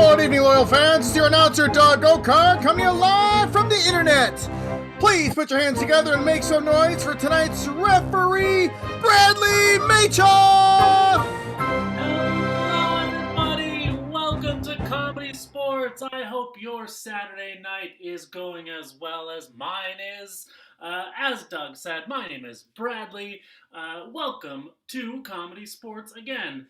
Good evening, loyal fans. It's your announcer, Doug Ocar, coming to you live from the internet. Please put your hands together and make some noise for tonight's referee, Bradley Machoff. Hello, everybody. Welcome to Comedy Sports. I hope your Saturday night is going as well as mine is. As Doug said, my name is Bradley. Welcome to Comedy Sports again.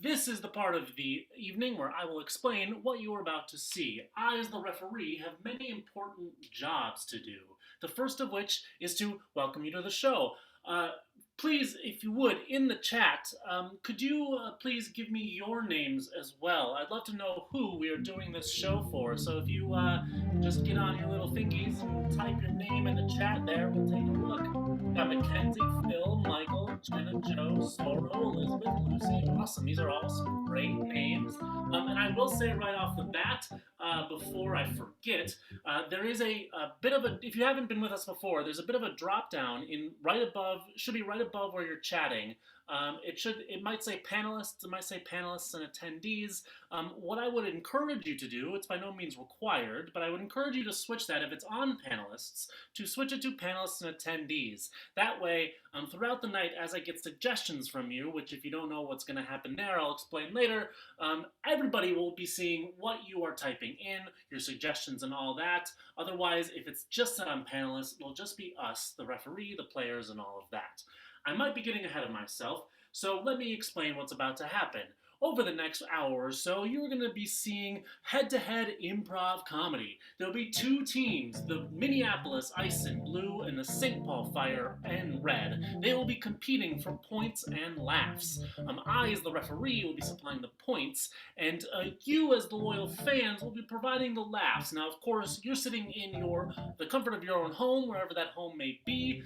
This is the part of the evening where I will explain what you are about to see. I, as the referee, have many important jobs to do. The first of which is to welcome you to the show. Please, if you would, in the chat, could you please give me your names as well? I'd love to know who we are doing this show for. So if you just get on your little thingies and type your name in the chat there, we'll take a look. We got Mackenzie, Phil, Michael, Jenna, Joe, Sorrow, Elizabeth, Lucy. Awesome. These are all some great names. And I will say right off the bat, before I forget, there is a bit of a, if you haven't been with us before, there's a bit of a drop down in right above, should be right above where you're chatting. It might say panelists, it might say panelists and attendees. What I would encourage you to do, it's by no means required, but I would encourage you to switch that if it's on panelists, to switch it to panelists and attendees. That way, throughout the night, as I get suggestions from you, which if you don't know what's going to happen there, I'll explain later, everybody will be seeing what you are typing in, your suggestions and all that. Otherwise, if it's just set on panelists, it'll just be us, the referee, the players, and all of that. I might be getting ahead of myself, so let me explain what's about to happen. Over the next hour or so, you're going to be seeing head-to-head improv comedy. There'll be two teams, the Minneapolis Ice in blue and the St. Paul Fire in red. They will be competing for points and laughs. I, as the referee, will be supplying the points, and you, as the loyal fans, will be providing the laughs. Now, of course, you're sitting in the comfort of your own home, wherever that home may be,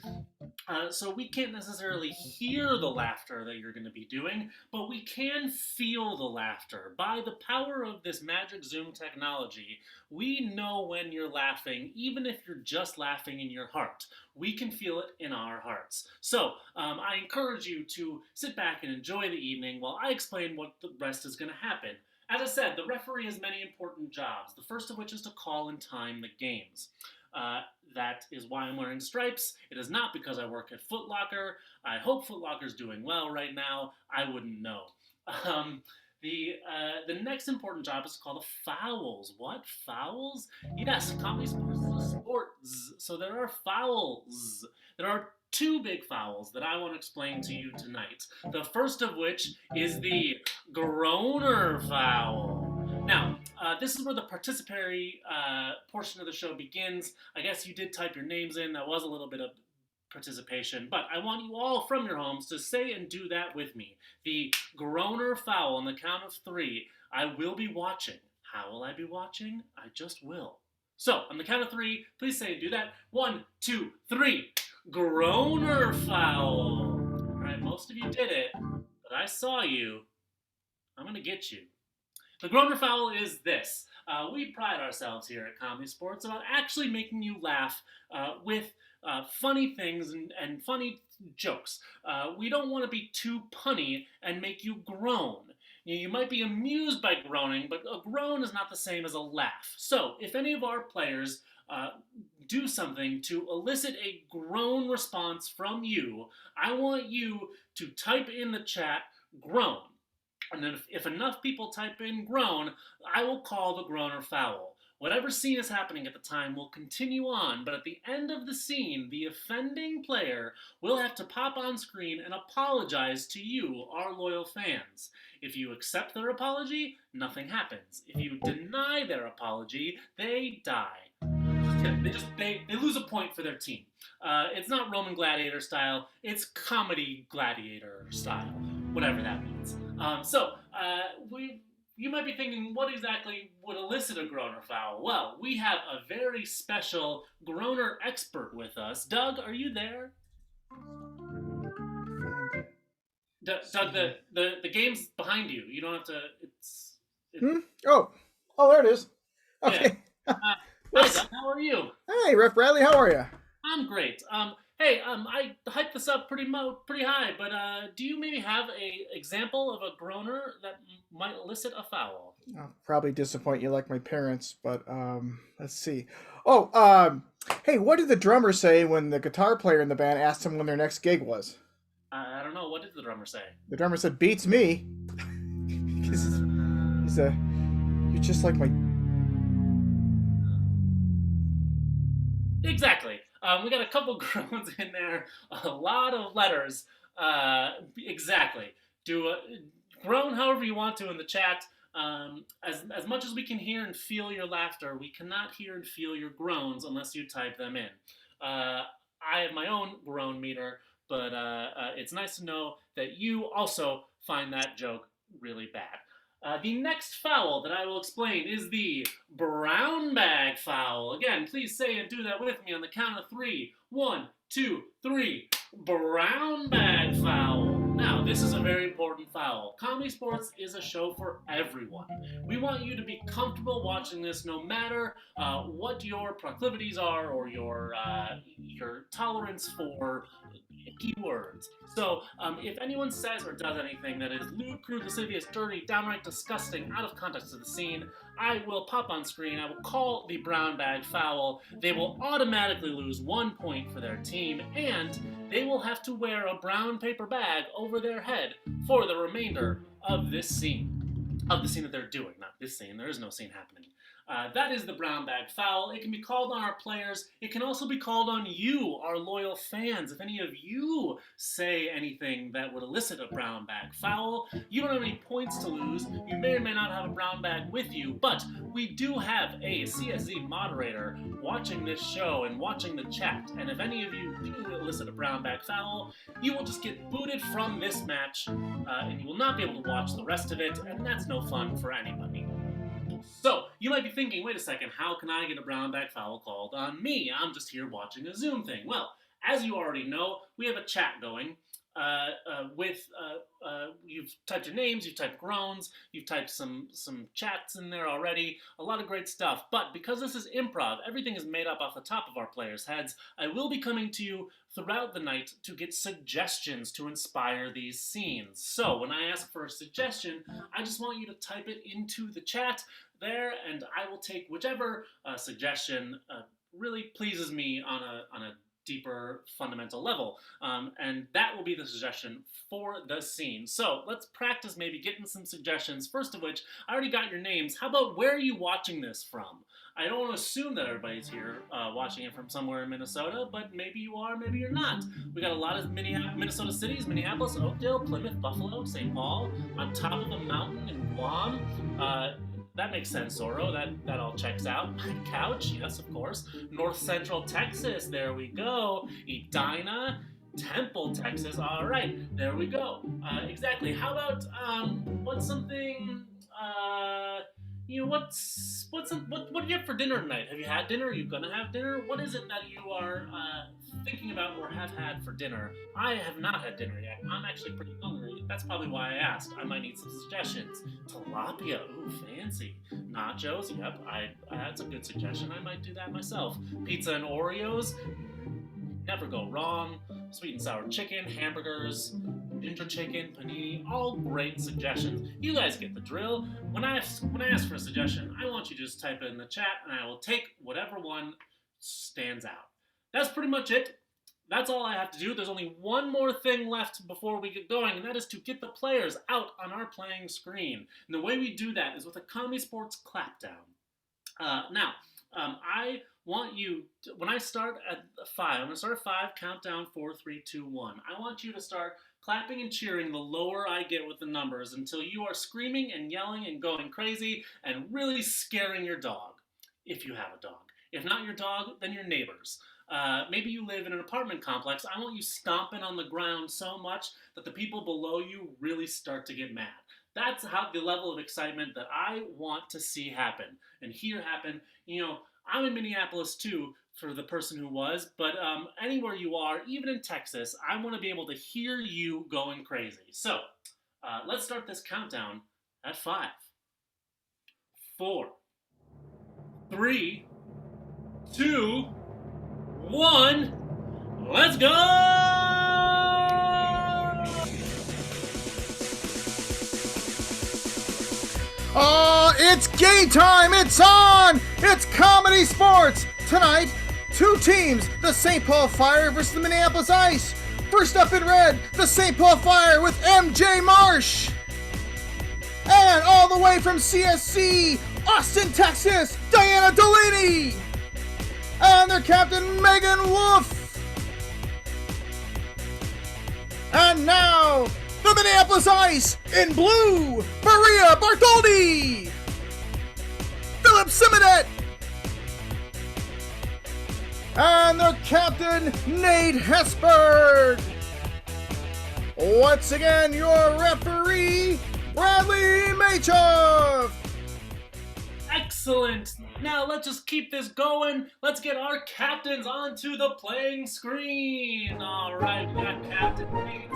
so we can't necessarily hear the laughter that you're going to be doing, but we can feel the laughter. By the power of this magic Zoom technology, we know when you're laughing, even if you're just laughing in your heart. We can feel it in our hearts. So I encourage you to sit back and enjoy the evening while I explain what the rest is going to happen. As I said, the referee has many important jobs, the first of which is to call and time the games. That is why I'm wearing stripes. It is not because I work at Foot Locker. I hope Foot Locker's doing well right now. I wouldn't know. The next important job is called the fouls. What? Fouls? Yes, Comedy Sports is sports. So there are fouls. There are two big fouls that I want to explain to you tonight. The first of which is the groaner foul. Now, this is where the participatory portion of the show begins. I guess you did type your names in. That was a little bit of participation. But I want you all from your homes to say and do that with me. The groaner foul on the count of three. I will be watching. How will I be watching? I just will. So, on the count of three, please say and do that. 1, 2, 3. Groaner foul. All right, most of you did it, but I saw you. I'm going to get you. The groaner foul is this. We pride ourselves here at Comedy Sports about actually making you laugh with funny things and funny jokes. We don't want to be too punny and make you groan. You might be amused by groaning, but a groan is not the same as a laugh. So, if any of our players do something to elicit a groan response from you, I want you to type in the chat, groan. And then if enough people type in groan, I will call the groaner foul. Whatever scene is happening at the time will continue on, but at the end of the scene, the offending player will have to pop on screen and apologize to you, our loyal fans. If you accept their apology, nothing happens. If you deny their apology, they die. They lose a point for their team. It's not Roman gladiator style, it's comedy gladiator style, whatever that means. You might be thinking, what exactly would elicit a groaner foul? Well, we have a very special groaner expert with us. Doug, are you there? Doug, the game's behind you. You don't have to. Oh, there it is. Okay. Yeah. Hi, Doug. How are you? Hey, Ref Bradley. How are you? I'm great. Hey, I hyped this up pretty high, but do you maybe have a example of a groaner that might elicit a foul? I'll probably disappoint you like my parents, but let's see. Oh, hey, what did the drummer say when the guitar player in the band asked him when their next gig was? I don't know. What did the drummer say? The drummer said, "Beats me." He's a, you're just like my. Exactly. We got a couple groans in there, a lot of letters. Exactly. Do groan however you want to in the chat. As much as we can hear and feel your laughter, we cannot hear and feel your groans unless you type them in. I have my own groan meter, but it's nice to know that you also find that joke really bad. The next foul that I will explain is the brown bag foul. Again, please say and do that with me on the count of three. 1, 2, 3. Brown bag foul. Now, this is a very important foul. Comedy Sports is a show for everyone. We want you to be comfortable watching this no matter what your proclivities are or your tolerance for keywords. So, if anyone says or does anything that is lewd, crude, lascivious, dirty, downright disgusting, out of context of the scene, I will pop on screen. I will call the brown bag foul. They will automatically lose 1 point for their team, and they will have to wear a brown paper bag over their head for the remainder of this scene. Of the scene that they're doing, not this scene. There is no scene happening. That is the brown bag foul. It can be called on our players. It can also be called on you, our loyal fans. If any of you say anything that would elicit a brown bag foul, you don't have any points to lose. You may or may not have a brown bag with you, but we do have a CSZ moderator watching this show and watching the chat. And if any of you do elicit a brown bag foul, you will just get booted from this match, and you will not be able to watch the rest of it, and that's no fun for anybody. So, you might be thinking, wait a second, how can I get a brown bag foul called on me? I'm just here watching a Zoom thing. Well, as you already know, we have a chat going you've typed your names, you've typed groans, you've typed some chats in there already, a lot of great stuff. But because this is improv, everything is made up off the top of our players' heads. I will be coming to you throughout the night to get suggestions to inspire these scenes. So when I ask for a suggestion, I just want you to type it into the chat there, and I will take whichever suggestion really pleases me on a deeper fundamental level, and that will be the suggestion for the scene. So let's practice maybe getting some suggestions. First of which, I already got your names. How about where are you watching this from? I don't want to assume that everybody's here watching it from somewhere in Minnesota, but maybe you are, maybe you're not. We got a lot of Minnesota cities: Minneapolis, Oakdale, Plymouth, Buffalo, St. Paul, on top of a mountain in Guam. That makes sense, Zorro. That all checks out. My couch, yes, of course. North Central Texas, there we go. Edina, Temple, Texas. All right, there we go. Exactly. How about what's something? What do you have for dinner tonight? Have you had dinner? Are you gonna have dinner? What is it that you are thinking about or have had for dinner? I have not had dinner yet. I'm actually pretty hungry. That's probably why I asked. I might need some suggestions. Tilapia, ooh, fancy. Nachos, yep, that's a good suggestion. I might do that myself. Pizza and Oreos, never go wrong. Sweet and sour chicken, hamburgers, ginger chicken, panini, all great suggestions. You guys get the drill. When I ask for a suggestion, I want you to just type it in the chat, and I will take whatever one stands out. That's pretty much it. That's all I have to do. There's only one more thing left before we get going, and that is to get the players out on our playing screen. And the way we do that is with a ComedySportz clapdown. Now, I want you to, when I start at 5, I'm going to start at 5, countdown 4, 3, 2, 1. I want you to start clapping and cheering the lower I get with the numbers until you are screaming and yelling and going crazy and really scaring your dog, if you have a dog. If not your dog, then your neighbors. Maybe you live in an apartment complex. I want you stomping on the ground so much that the people below you really start to get mad. That's how the level of excitement that I want to see happen and hear happen. I'm in Minneapolis too, for the person who was, but anywhere you are, even in Texas, I want to be able to hear you going crazy. So let's start this countdown at 5, 4, 3, 2, 1. Let's go! Oh, it's game time! It's on! It's Comedy Sports! Tonight, two teams, the St. Paul Fire versus the Minneapolis Ice. First up in red, the St. Paul Fire with MJ Marsh. And all the way from CSC, Austin, Texas, Diana Delaney. And their captain, Megan Wolf. And now, the Minneapolis Ice in blue, Maria Bartoldi, Philip Simonet, and their captain, Nate Hesberg. Once again, your referee, Bradley Machoff. Excellent. Now let's just keep this going. Let's get our captains onto the playing screen. All right, we got Captain Nate,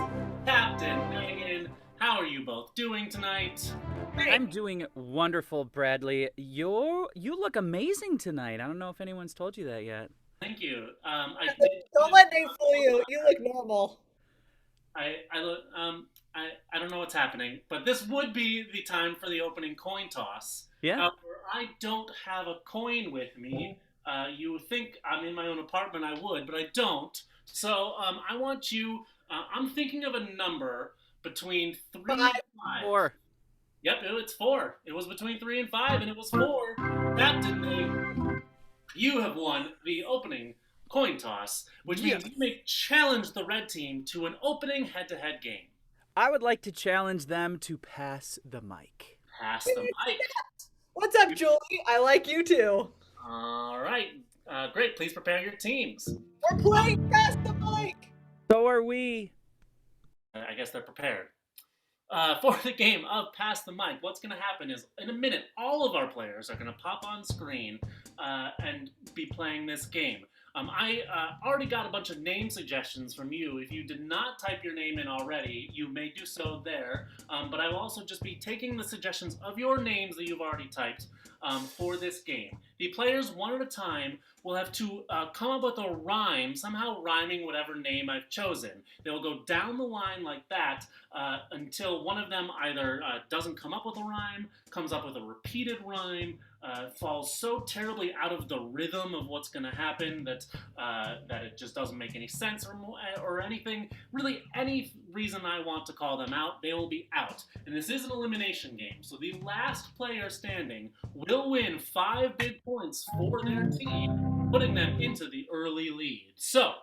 Captain Megan. How are you both doing tonight? I'm doing wonderful, Bradley. You look amazing tonight. I don't know if anyone's told you that yet. Thank you. Don't let Nate fool you. You look normal. I don't know what's happening, but this would be the time for the opening coin toss. Yeah. However, I don't have a coin with me. You would think I'm in my own apartment, I would, but I don't. So I want you. I'm thinking of a number between 3 and 5. 4. Yep, it's 4. It was between 3 and 5, and it was 4. Captain Nate, you have won the opening coin toss, which means you may challenge the red team to an opening head-to-head game. I would like to challenge them to pass the mic. Pass the mic. What's up, Julie? I like you too. All right. Great. Please prepare your teams. We're playing Pass the Mic. So are we. I guess they're prepared. For the game of Pass the Mic, what's going to happen is, in a minute, all of our players are going to pop on screen and be playing this game. I already got a bunch of name suggestions from you. If you did not type your name in already, you may do so there. But I will also just be taking the suggestions of your names that you've already typed for this game. The players, one at a time, will have to come up with a rhyme, somehow rhyming whatever name I've chosen. They will go down the line like that until one of them either doesn't come up with a rhyme, comes up with a repeated rhyme, falls so terribly out of the rhythm of what's going to happen that it just doesn't make any sense or anything. Really, any reason I want to call them out, they will be out. And this is an elimination game, so the last player standing will win 5 big points for their team, putting them into the early lead. So,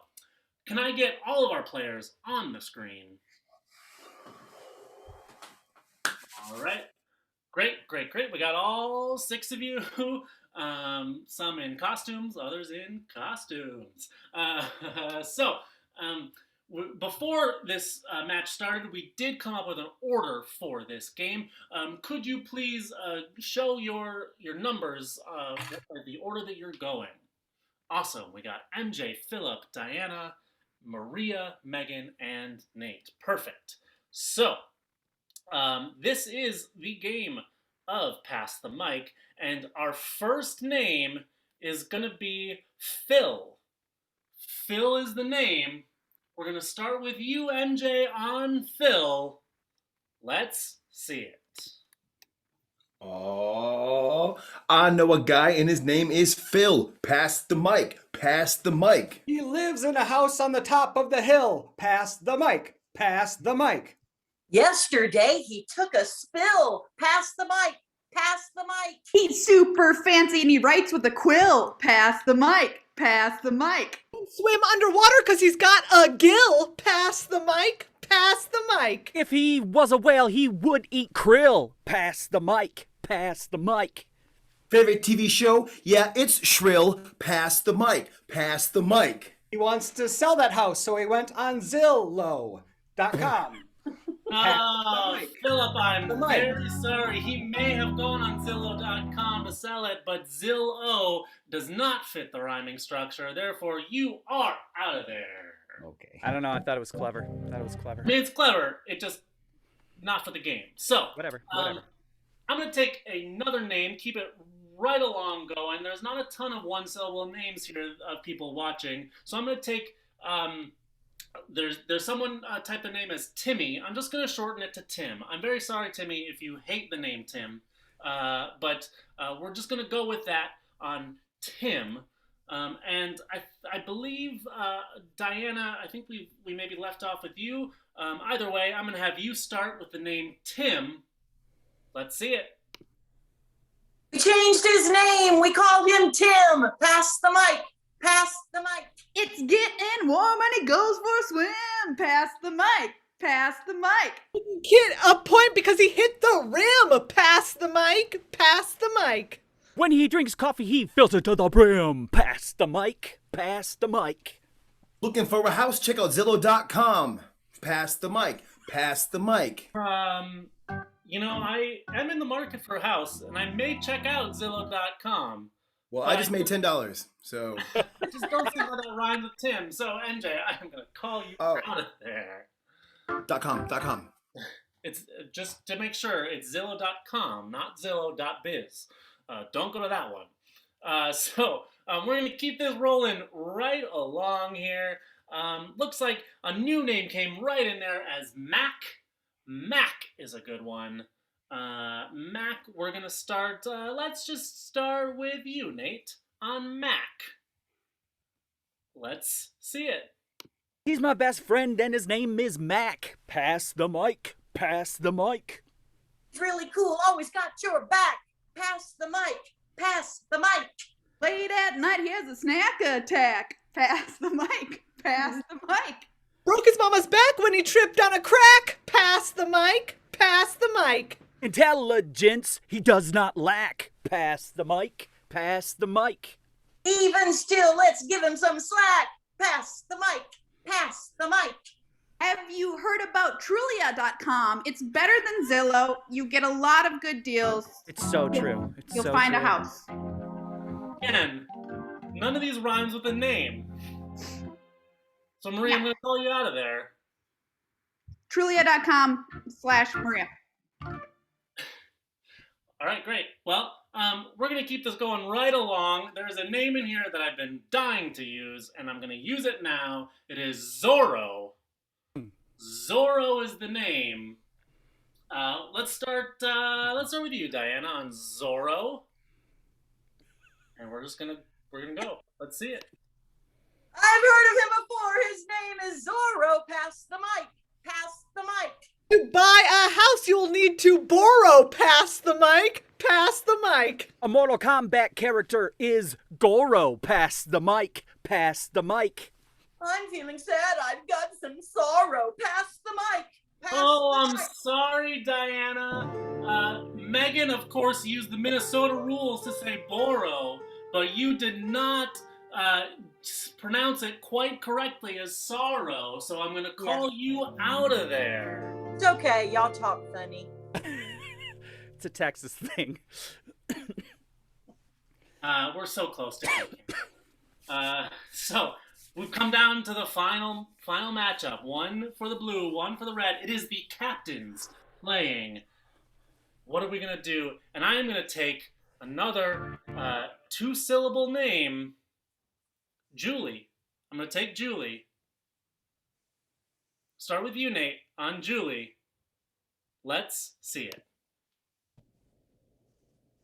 can I get all of our players on the screen? All right. Great. We got all 6 of you. Some in costumes, others in costumes. Before this match started, we did come up with an order for this game. Could you please show your numbers, the order that you're going? Awesome. We got MJ, Philip, Diana, Maria, Megan, and Nate. Perfect. So, this is the game of Pass the Mic, and our first name is going to be Phil. Phil is the name. We're going to start with you, MJ, on Phil. Let's see it. Oh, I know a guy and his name is Phil. Pass the mic. Pass the mic. He lives in a house on the top of the hill. Pass the mic. Pass the mic. Yesterday, he took a spill. Pass the mic. Pass the mic. He's super fancy and he writes with a quill. Pass the mic. Pass the mic. Swim underwater because he's got a gill. Pass the mic. Pass the mic. If he was a whale, he would eat krill. Pass the mic. Pass the mic. Favorite TV show? Yeah, it's Shrill. Pass the mic. Pass the mic. He wants to sell that house, so he went on Zillow.com. Oh, Philip, I'm very sorry. He may have gone on Zillow.com to sell it, but Zillow does not fit the rhyming structure. Therefore, you are out of there. Okay. I don't know. I thought it was clever. I mean, it's clever. It just not for the game. So, Whatever. I'm going to take another name, keep it right along going. There's not a ton of one-syllable names here of people watching, so I'm going to take There's someone type the name as Timmy. I'm just gonna shorten it to Tim. I'm very sorry, Timmy, if you hate the name Tim, but we're just gonna go with that on Tim. And I believe Diana, I think we maybe left off with you. Either way, I'm gonna have you start with the name Tim. Let's see it. We changed his name. We called him Tim. Pass the mic. Pass the mic. It's getting warm and he goes for a swim. Pass the mic. Pass the mic. Get a point because he hit the rim. Pass the mic. Pass the mic. When he drinks coffee, he fills it to the brim. Pass the mic. Pass the mic. Looking for a house? Check out Zillow.com. Pass the mic. Pass the mic. I am in the market for a house, and I may check out Zillow.com. Well, I just made $10, so. I just don't see how that rhymes with Tim. So, NJ, I'm going to call you out of there. .com. It's just to make sure it's Zillow.com, not Zillow.biz. Don't go to that one. So, we're going to keep this rolling right along here. Looks like a new name came right in there as Mac. Mac is a good one. Mac, we're going to start, let's just start with you, Nate, on Mac. Let's see it. He's my best friend and his name is Mac. Pass the mic. Pass the mic. It's really cool. Always got your back. Pass the mic. Pass the mic. Late at night, he has a snack attack. Pass the mic. Pass the mic. Broke his mama's back when he tripped on a crack. Pass the mic. Pass the mic. Intelligence he does not lack. Pass the mic. Pass the mic. Even still, let's give him some slack. Pass the mic. Pass the mic. Have you heard about Trulia.com? It's better than Zillow. You get a lot of good deals. It's so true. You'll find a house. Again, none of these rhymes with a name. So, Maria, I'm going to call you out of there. Trulia.com/Maria. All right, great. Well, we're going to keep this going right along. There's a name in here that I've been dying to use, and I'm going to use it now. It is Zorro. Zorro is the name. Let's start with you, Diana, on Zorro. And we're gonna go. Let's see it. I've heard of him before. His name is Zorro. Pass the mic. Pass the mic. To buy a house, you'll need to borrow. Pass the mic. Pass the mic. A Mortal Kombat character is Goro. Pass the mic. Pass the mic. I'm feeling sad. I've got some sorrow. Pass the mic. Pass I'm the mic. sorry, Diana. Megan, of course, used the Minnesota rules to say Boro, but you did not pronounce it quite correctly as sorrow, so I'm going to call you out of there. It's okay. Y'all talk funny. It's a Texas thing. We're so close to taking. So we've come down to the final matchup. One for the blue, one for the red. It is the captains playing. What are we going to do? And I am going to take another two-syllable name, Julie. I'm going to take Julie. Start with you, Nate, on Julie. Let's see it.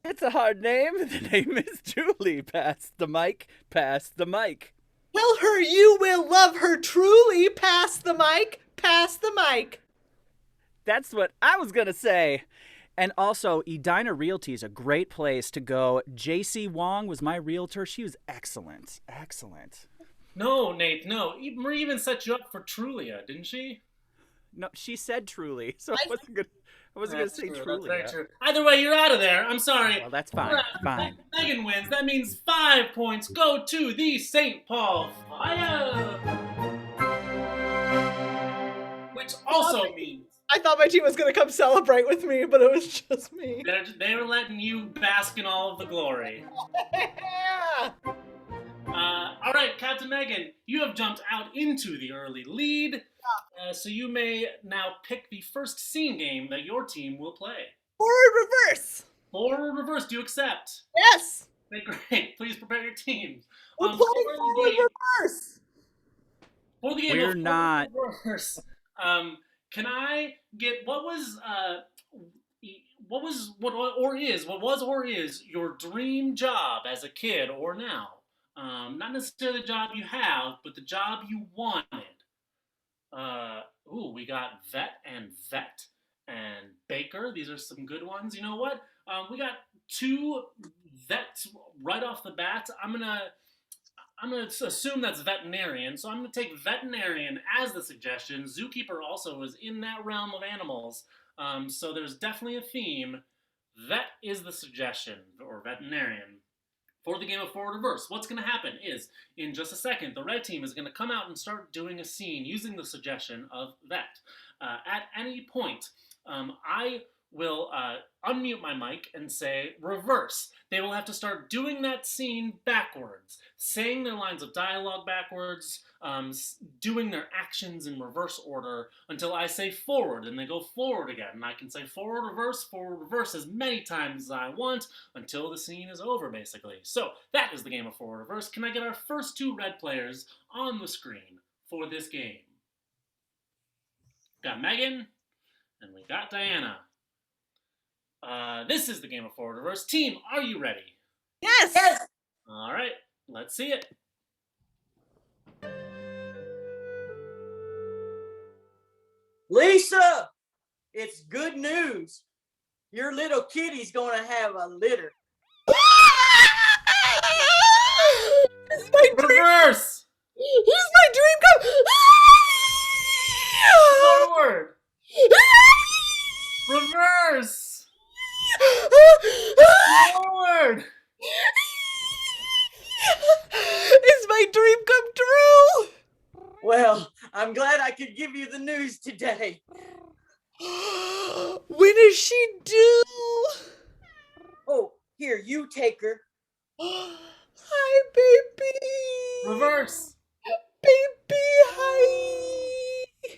It's a hard name. The name is Julie. Pass the mic. Pass the mic. Tell her you will love her truly. Pass the mic. Pass the mic. That's what I was going to say. And also, Edina Realty is a great place to go. JC Wong was my realtor. She was excellent. Excellent. No, Nate, no. Marie even set you up for Trulia, didn't she? No, she said truly, so I wasn't going to say true. truly. That's very true. Either way, you're out of there. I'm sorry. Well, that's fine. Fine. Megan wins. That means 5 points go to the St. Paul Fire. Which also means I thought my team was going to come celebrate with me, but it was just me. they were letting you bask in all of the glory. Yeah. All right, Captain Megan, you have jumped out into the early lead. So you may now pick the first scene game that your team will play. Forward reverse. Forward reverse, do you accept? Yes. Okay, great. Please prepare your teams. We're playing forward reverse. For the game We're of not. Reverse, can I get what was your dream job as a kid or now? Not necessarily the job you have, but the job you wanted. We got vet and baker. These are some good ones. You know what? We got 2 vets right off the bat. I'm gonna assume that's veterinarian, so I'm gonna take veterinarian as the suggestion. Zookeeper also is in that realm of animals, so there's definitely a theme. Vet is the suggestion, or veterinarian. For the game of forward reverse, what's going to happen is, in just a second, the red team is going to come out and start doing a scene using the suggestion of vet. At any point, I will unmute my mic and say reverse. They will have to start doing that scene backwards, saying their lines of dialogue backwards, doing their actions in reverse order until I say forward, and they go forward again. And I can say forward, reverse as many times as I want until the scene is over, basically. So that is the game of forward, reverse. Can I get our first 2 red players on the screen for this game? Got Megan, and we got Diana. This is the game of forward reverse. Team, are you ready? Yes. Yes. All right, let's see it. Lisa, it's good news. Your little kitty's gonna have a litter. It's my dream. Reverse! Here's my dream come. Forward! Reverse! Forward! It's my dream come true. Well, I'm glad I could give you the news today. When is she due? Oh, here, you take her. Hi, baby. Reverse! Baby, hi.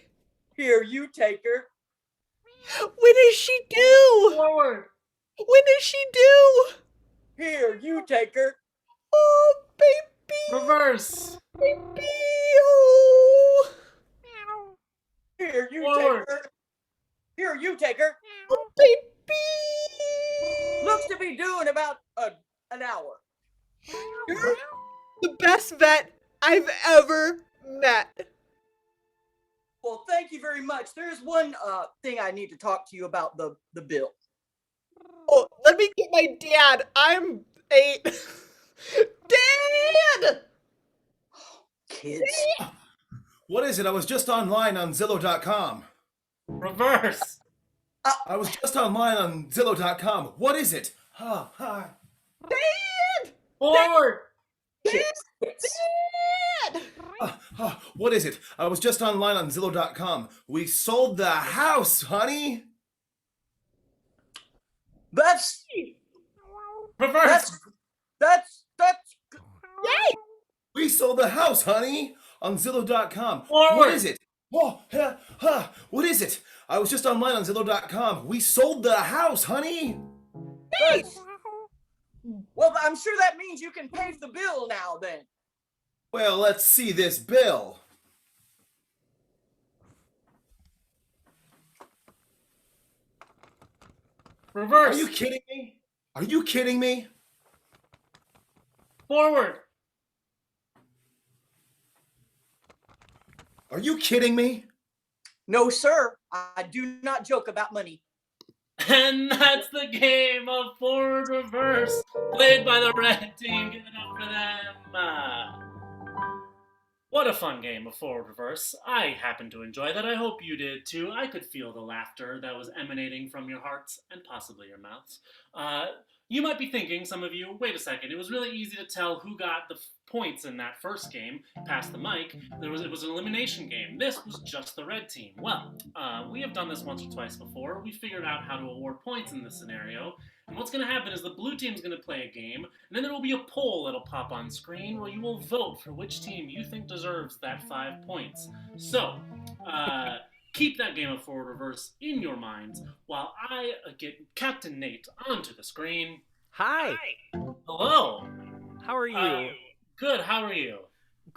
Here, you take her. When is she due? Forward! When is she due? Here, you take her. Oh, baby. Reverse! Baby. Oh. Here, you Forward. take her. Here, you take her. Oh, baby. Looks to be due in about an hour. You're the best vet I've ever met. Well, thank you very much. There's one thing I need to talk to you about the bill. Oh, let me get my dad. I'm 8. Dad! Kids. What is it? I was just online on Zillow.com. Reverse! I was just online on Zillow.com. What is it? Hi. Dad! Forward! Kids. Dad! What is it? I was just online on Zillow.com. We sold the house, honey. That's Reverse! Yay! We sold the house, honey, on Zillow.com. Forward. What is it? What is it? I was just online on Zillow.com. We sold the house, honey. well, I'm sure that means you can pay the bill now then. Well, let's see this bill. Reverse! Are you kidding me? Are you kidding me? Forward! Are you kidding me? No, sir. I do not joke about money. And that's the game of forward reverse, played by the red team. Give it up for them. What a fun game of forward reverse. I happened to enjoy that. I hope you did too. I could feel the laughter that was emanating from your hearts and possibly your mouths. You might be thinking, some of you, wait a second, it was really easy to tell who got the points in that first game, past the mic. It was an elimination game. This was just the red team. Well, we have done this once or twice before. We figured out how to award points in this scenario. And what's going to happen is the blue team's going to play a game, and then there will be a poll that'll pop on screen where you will vote for which team you think deserves that 5 points. So, keep that game of forward reverse in your minds while I get Captain Nate onto the screen. Hi. Hello. How are you? Good, how are you?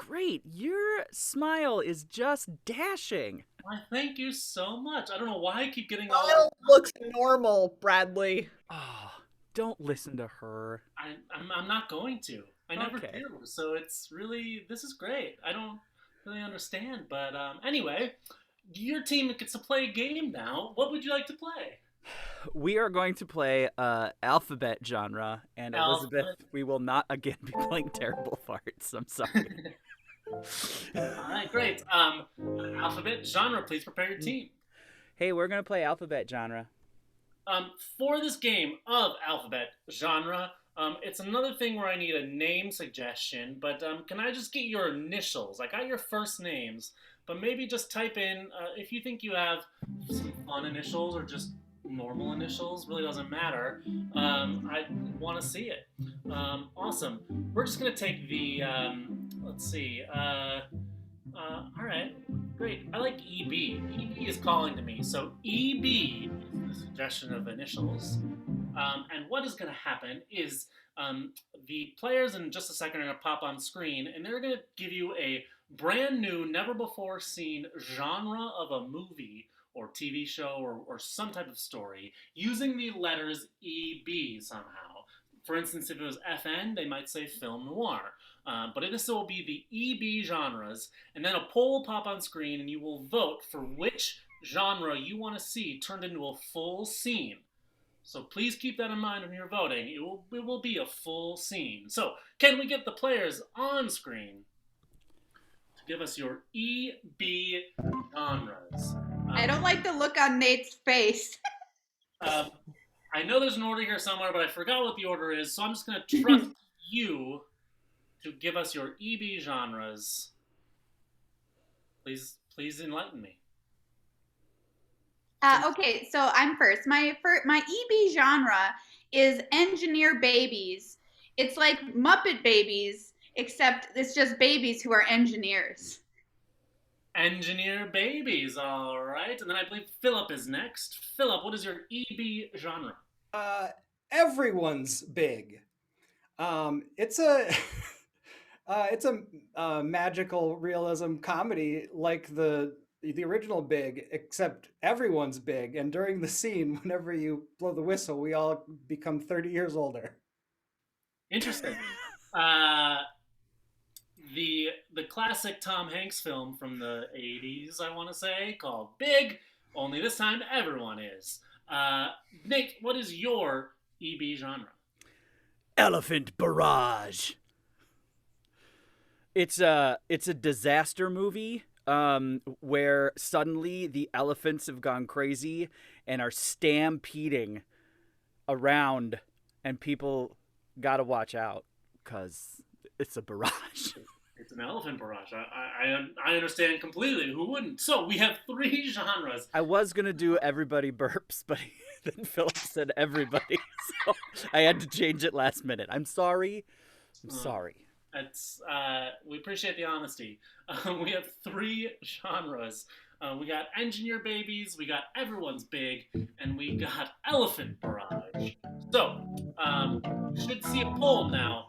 great. Your smile is just dashing. Why, thank you so much. I don't know why I keep getting Kyle looks normal, Bradley. Oh, don't listen to her. I'm not going to. I never Okay. do. So it's really, this is great. I don't really understand. But anyway, your team gets to play a game now. What would you like to play? We are going to play alphabet genre, and Elizabeth, we will not again be playing terrible farts. I'm sorry. All right, great. Alphabet genre, please prepare your team. Hey, we're gonna play alphabet genre. For this game of alphabet genre, it's another thing where I need a name suggestion, but can I just get your initials? I got your first names, but maybe just type in, if you think you have some fun initials or just normal initials, really doesn't matter. I want to see it. Awesome. We're just going to take the, let's see, all right, great. I like EB. EB is calling to me, so EB is the suggestion of initials. And what is going to happen is the players in just a second are going to pop on screen, and they're going to give you a brand new, never before seen genre of a movie or TV show or some type of story using the letters EB somehow. For instance, if it was FN, they might say film noir. But this will be the EB genres, and then a poll will pop on screen, and you will vote for which genre you want to see turned into a full scene. So please keep that in mind when you're voting. It will be a full scene. So can we get the players on screen to give us your EB genres? I don't like the look on Nate's face. I know there's an order here somewhere, but I forgot what the order is, so I'm just going to trust you to give us your EB genres. Please enlighten me. Okay, so I'm first. My EB genre is engineer babies. It's like Muppet Babies, except it's just babies who are engineers. Engineer babies, all right. And then I believe Philip is next. Philip, what is your EB genre? Everyone's big. It's a it's a magical realism comedy like the original Big, except everyone's big. And during the scene, whenever you blow the whistle, we all become 30 years older. Interesting. The classic Tom Hanks film from the 80s, I want to say, called Big, only this time everyone is. Nate, what is your EB genre? Elephant Barrage. It's a disaster movie where suddenly the elephants have gone crazy and are stampeding around, and people gotta watch out because it's a barrage. It's an elephant barrage. I understand completely. Who wouldn't? So we have 3 genres. I was gonna do everybody burps, but then Philip said everybody, so I had to change it last minute. I'm sorry. Sorry. We appreciate the honesty. We have 3 genres. We got engineer babies, we got everyone's big, and we got elephant barrage. So, should see a poll now.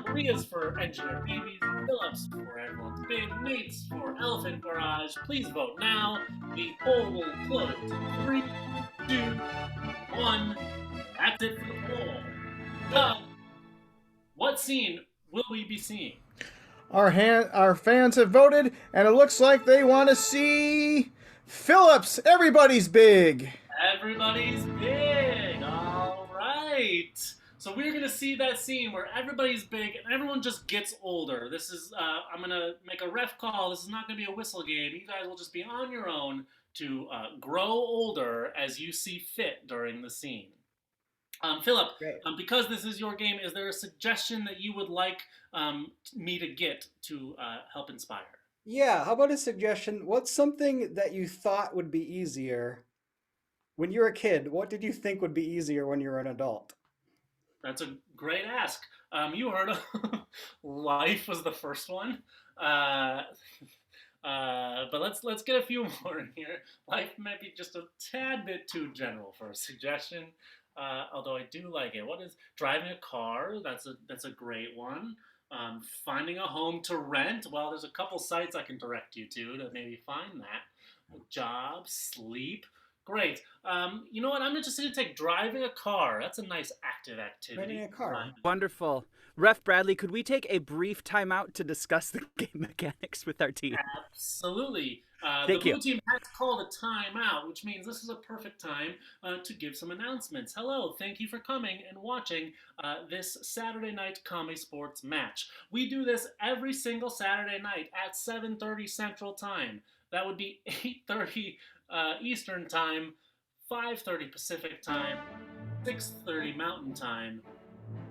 Maria's for engineer babies, Philip's for everyone's big, Nate's for elephant barrage. Please vote now. The poll will close in 3, 2, 1. That's it for the poll. Doug, what scene will we be seeing? Our fans have voted, and it looks like they want to see Phillips. Everybody's big. Everybody's big. All right. So we're going to see that scene where everybody's big and everyone just gets older. This is, I'm going to make a ref call. This is not going to be a whistle game. You guys will just be on your own to grow older as you see fit during the scene. Philip, because this is your game, is there a suggestion that you would like me to get to help inspire? Yeah, how about a suggestion? What's something that you thought would be easier when you were a kid? What did you think would be easier when you were an adult? That's a great ask. You heard of Life was the first one. But let's get a few more in here. Life might be just a tad bit too general for a suggestion. Although I do like it. What is driving a car? That's a great one. finding a home to rent. Well, there's a couple sites I can direct you to maybe find that. A job, sleep. Great. You know what? I'm just going to take driving a car. That's a nice active activity. Driving a car. Wonderful. Ref Bradley, could we take a brief timeout to discuss the game mechanics with our team? Absolutely. Thank the you. blue team has called a timeout, which means this is a perfect time to give some announcements. Hello, thank you for coming and watching this Saturday night ComedySportz match. We do this every single Saturday night at 7:30 Central Time. That would be 8:30 Eastern Time, 5:30 Pacific Time, 6:30 Mountain Time.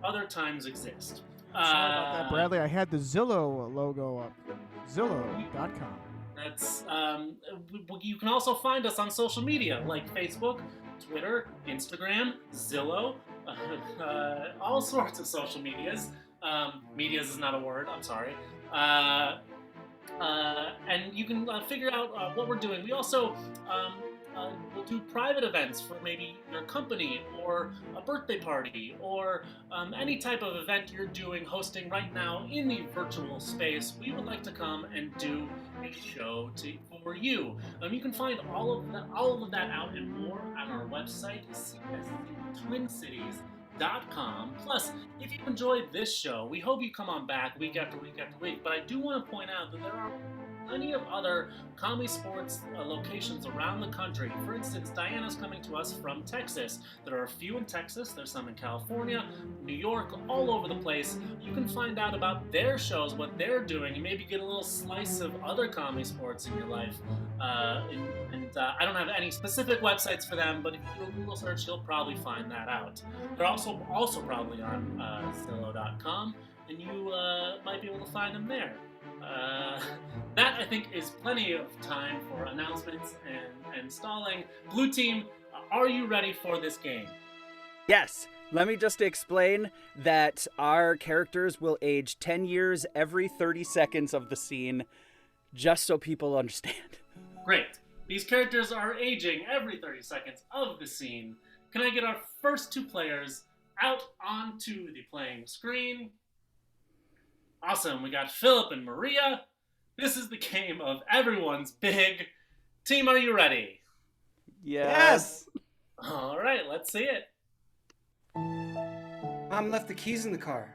Other times exist. Sorry about that, Bradley. I had the Zillow logo up. Zillow.com. That's you can also find us on social media like Facebook, Twitter, Instagram, Zillow, all sorts of social medias. Medias is not a word. I'm sorry. And you can figure out what we're doing. We also we'll do private events for maybe your company or a birthday party or any type of event you're hosting right now in the virtual space. We would like to come and do a show for you. You can find all of that out and more on our website, TwinCities.com. Plus, if you enjoyed this show, we hope you come on back week after week after week. But I do want to point out that there are plenty of other ComedySportz locations around the country. For instance, Diana's coming to us from Texas. There are a few in Texas, there's some in California, New York, all over the place. You can find out about their shows, what they're doing, and maybe get a little slice of other ComedySportz in your life. I don't have any specific websites for them, but if you do a Google search, you'll probably find that out. They're also probably on Zillow.com, and you might be able to find them there. That, I think, is plenty of time for announcements and stalling. Blue team, are you ready for this game? Yes. Let me just explain that our characters will age 10 years every 30 seconds of the scene, just so people understand. Great. These characters are aging every 30 seconds of the scene. Can I get our first two players out onto the playing screen? Awesome. We got Philip and Maria. This is the game of everyone's big. Team, are you ready? Yes. All right, let's see it. Mom left the keys in the car.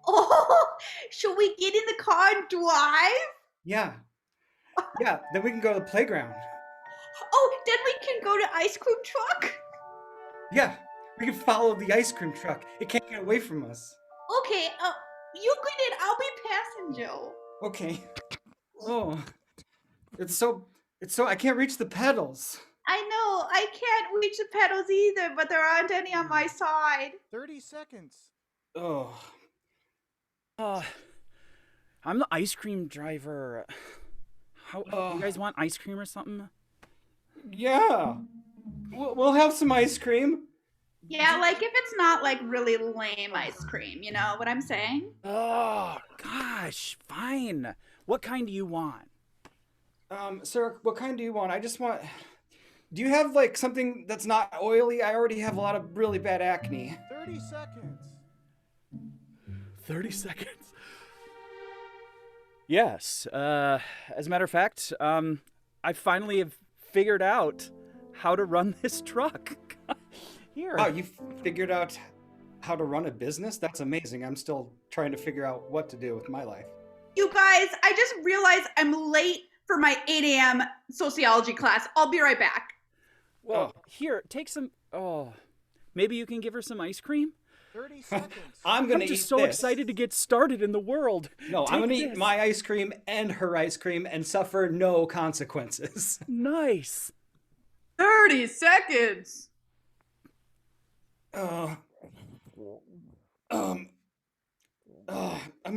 Oh, should we get in the car and drive? Yeah. Yeah, then we can go to the playground. Oh, then we can go to ice cream truck? Yeah, we can follow the ice cream truck. It can't get away from us. Okay, you get in, I'll be passenger. Okay. Oh, it's so, I can't reach the pedals. I know, I can't reach the pedals either, but there aren't any on my side. 30 seconds. Oh. I'm the ice cream driver. You guys want ice cream or something? Yeah. We'll have some ice cream. Yeah, like if it's not like really lame ice cream, you know what I'm saying? Oh, gosh, fine. What kind do you want? Sir, what kind do you want? I just want... Do you have like something that's not oily? I already have a lot of really bad acne. 30 seconds. 30 seconds. Yes. As a matter of fact, I finally have figured out how to run this truck. Here. Oh, you figured out how to run a business? That's amazing. I'm still trying to figure out what to do with my life. You guys, I just realized I'm late for my 8 a.m. sociology class. I'll be right back. Well, here, take some... Oh, maybe you can give her some ice cream? 30 seconds. I'm just so excited to get started in the world. No, I'm going to eat my ice cream and her ice cream and suffer no consequences. Nice. 30 seconds. I'm going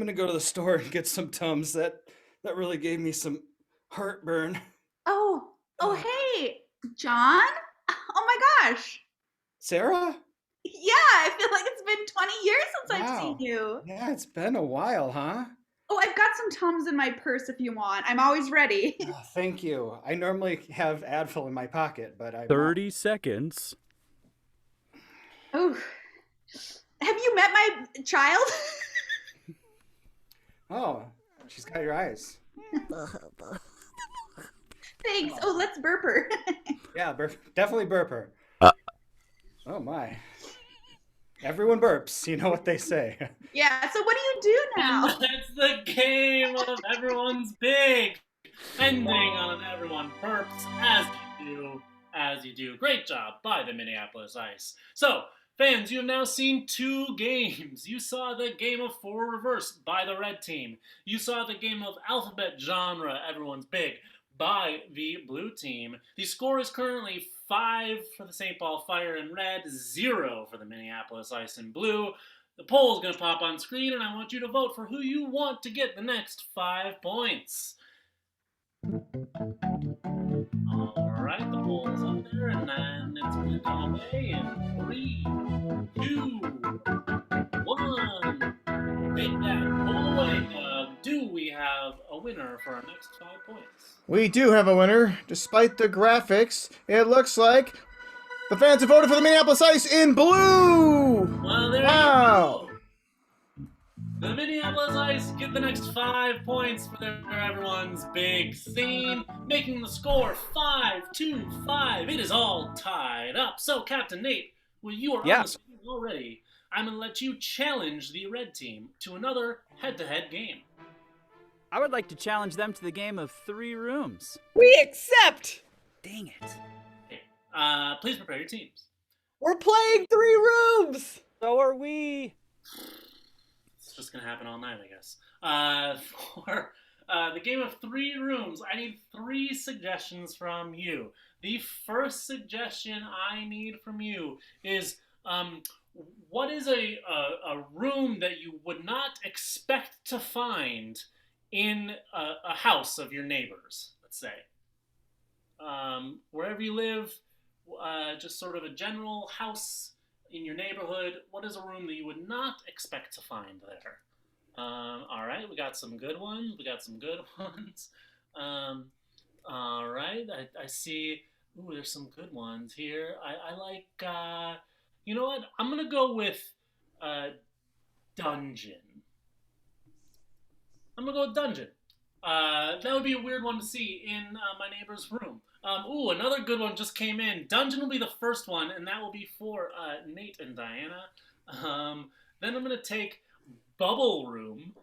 to go to the store and get some Tums. That really gave me some heartburn. Oh, hey, John? Oh my gosh. Sarah? Yeah, I feel like it's been 20 years since I've seen you. Yeah, it's been a while, huh? Oh, I've got some Tums in my purse if you want. I'm always ready. Oh, thank you. I normally have Advil in my pocket, but I... 30 seconds. Oh, have you met my child? Oh, she's got your eyes. Thanks. Oh, let's burp her. Yeah, definitely burp her. Oh my. Everyone burps. You know what they say. Yeah, so what do you do now? That's the game of Everyone's Big. Ending on an everyone burps as you do. Great job by the Minneapolis Ice. So, fans, you have now seen 2 games. You saw the game of 4 reverse by the red team. You saw the game of alphabet genre, Everyone's Big, by the blue team. The score is currently 5 for the St. Paul Fire in red, 0 for the Minneapolis Ice in blue. The poll is going to pop on screen, and I want you to vote for who you want to get the next 5 points. Alright, the poll is up there, and then it's going to come away in 3, 2, 1. Take that poll away, Doug. Do we have a winner for our next 5 points? We do have a winner. Despite the graphics, it looks like the fans have voted for the Minneapolis Ice in blue! Well, there Wow! you go. The Minneapolis Ice get the next 5 points for their Everyone's Big scene, making the score 5-5. It is all tied up. So, Captain Nate, well, you are on the screen already. I'm going to let you challenge the red team to another head-to-head game. I would like to challenge them to the game of 3 rooms. We accept. Dang it. Okay. Please prepare your teams. We're playing 3 rooms. So are we. It's just going to happen all night, I guess. For the game of 3 rooms, I need 3 suggestions from you. The first suggestion I need from you is, what is a room that you would not expect to find in a house of your neighbors, let's say? Wherever you live, just sort of a general house in your neighborhood, what is a room that you would not expect to find there? All right, we got some good ones. All right, I see. Ooh, there's some good ones here. I like, you know what? I'm going to go with dungeon. I'm going to go with dungeon. That would be a weird one to see in my neighbor's room. Ooh, another good one just came in. Dungeon will be the first one, and that will be for Nate and Diana. Then I'm going to take Bubble Room.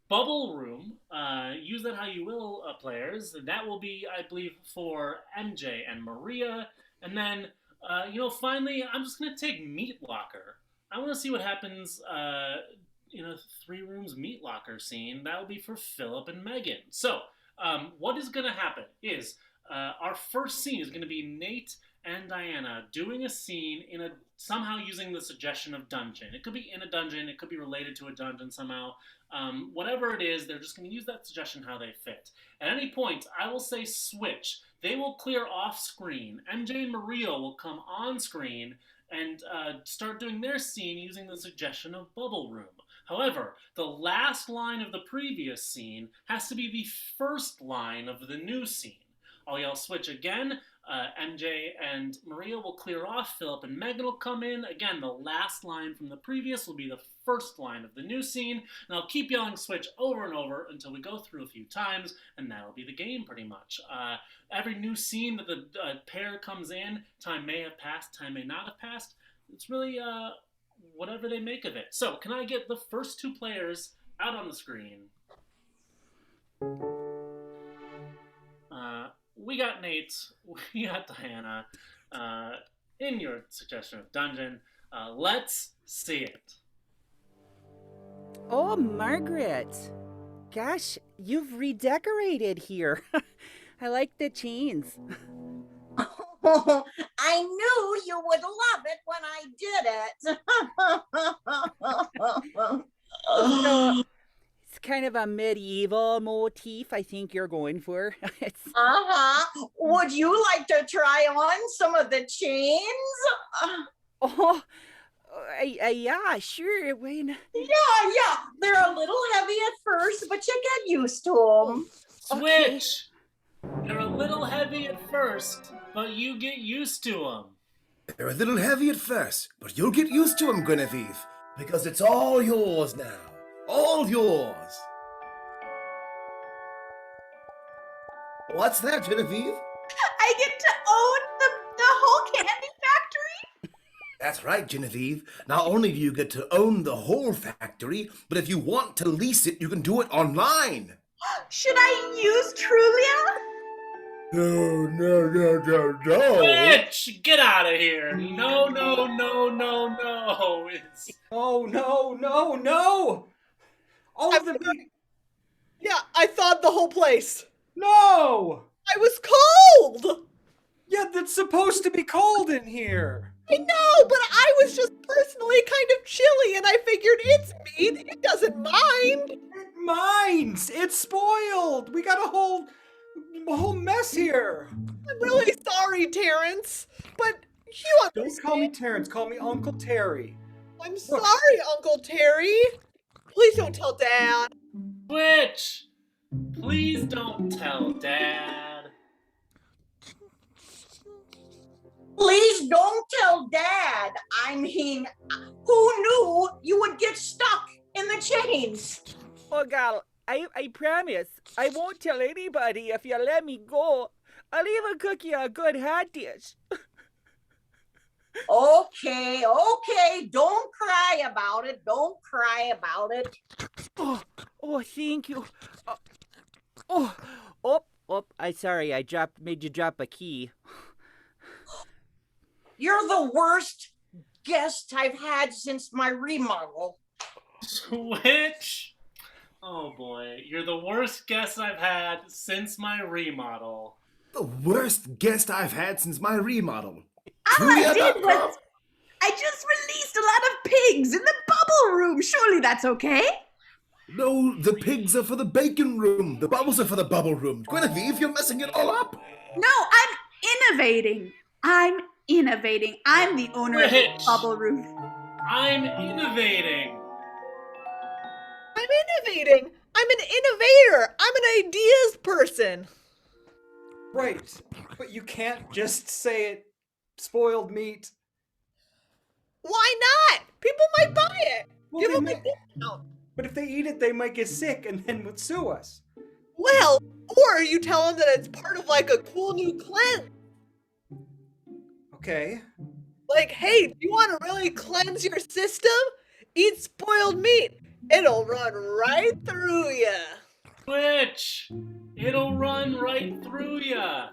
Use that how you will, players. That will be, I believe, for MJ and Maria. And then, finally, I'm just going to take Meat Locker. I want to see what happens in a 3 rooms Meat Locker scene. That will be for Philip and Megan. So, what is going to happen is our first scene is going to be Nate and Diana doing a scene somehow using the suggestion of dungeon. It could be in a dungeon. It could be related to a dungeon somehow. Whatever it is, they're just going to use that suggestion how they fit. At any point, I will say switch. They will clear off screen. MJ and Maria will come on screen and start doing their scene using the suggestion of Bubble Room. However, the last line of the previous scene has to be the first line of the new scene. I'll yell switch again. MJ and Maria will clear off. Philip and Megan will come in. Again, the last line from the previous will be the first line of the new scene. And I'll keep yelling switch over and over until we go through a few times, and that'll be the game pretty much. Every new scene that the pair comes in, time may have passed, time may not have passed. It's really whatever they make of it. So, can I get the first 2 players out on the screen? We got Nate, we got Diana, in your suggestion of dungeon. Let's see it. Oh, Margaret. Gosh, you've redecorated here. I like the chains. Oh, I knew you would love it when I did it. So, it's kind of a medieval motif I think you're going for. Would you like to try on some of the chains? Oh, yeah, sure. Wayne. Yeah. They're a little heavy at first, but you get used to them. Switch! Okay. They're a little heavy at first, but you get used to them. They're a little heavy at first, but you'll get used to them, Guinevere, because it's all yours now. All yours. What's that, Genevieve? I get to own the whole candy factory? That's right, Genevieve. Not only do you get to own the whole factory, but if you want to lease it, you can do it online. Should I use Trulia? No. Witch, get out of here. No. Oh, no. All of them. Yeah, I thawed the whole place. No! I was cold! Yeah, that's supposed to be cold in here. I know, but I was just personally kind of chilly, and I figured it's meat. It doesn't mind. It minds. It's spoiled. We got a whole mess here. I'm really sorry, Terrence, but you Don't understand. call me Terrence. Call me Uncle Terry. I'm sorry, Uncle Terry. Please don't tell Dad. Witch, please don't tell Dad. Please don't tell Dad. I mean, who knew you would get stuck in the chains? Oh, gal, I promise. I won't tell anybody if you let me go. I'll even cook you a good hot dish. Okay. Don't cry about it. Don't cry about it. Oh, thank you. Oh, I'm sorry. I made you drop a key. You're the worst guest I've had since my remodel. Witch? Oh boy, you're the worst guest I've had since my remodel. The worst guest I've had since my remodel. All I did was I just released a lot of pigs in the bubble room. Surely that's okay? No, the pigs are for the bacon room. The bubbles are for the bubble room. Genevieve, you're messing it all up. No, I'm innovating. I'm the owner of the Rich. bubble room. I'm innovating. I'm innovating. I'm an innovator. I'm an ideas person. Right. But you can't just say it. Spoiled meat. Why not? People might buy it. Well, Give they them a may- discount. But if they eat it, they might get sick and then would sue us. Well, or you tell them that it's part of like a cool new cleanse. Okay. Like, hey, do you want to really cleanse your system? Eat spoiled meat. It'll run right through you. Witch, it'll run right through ya.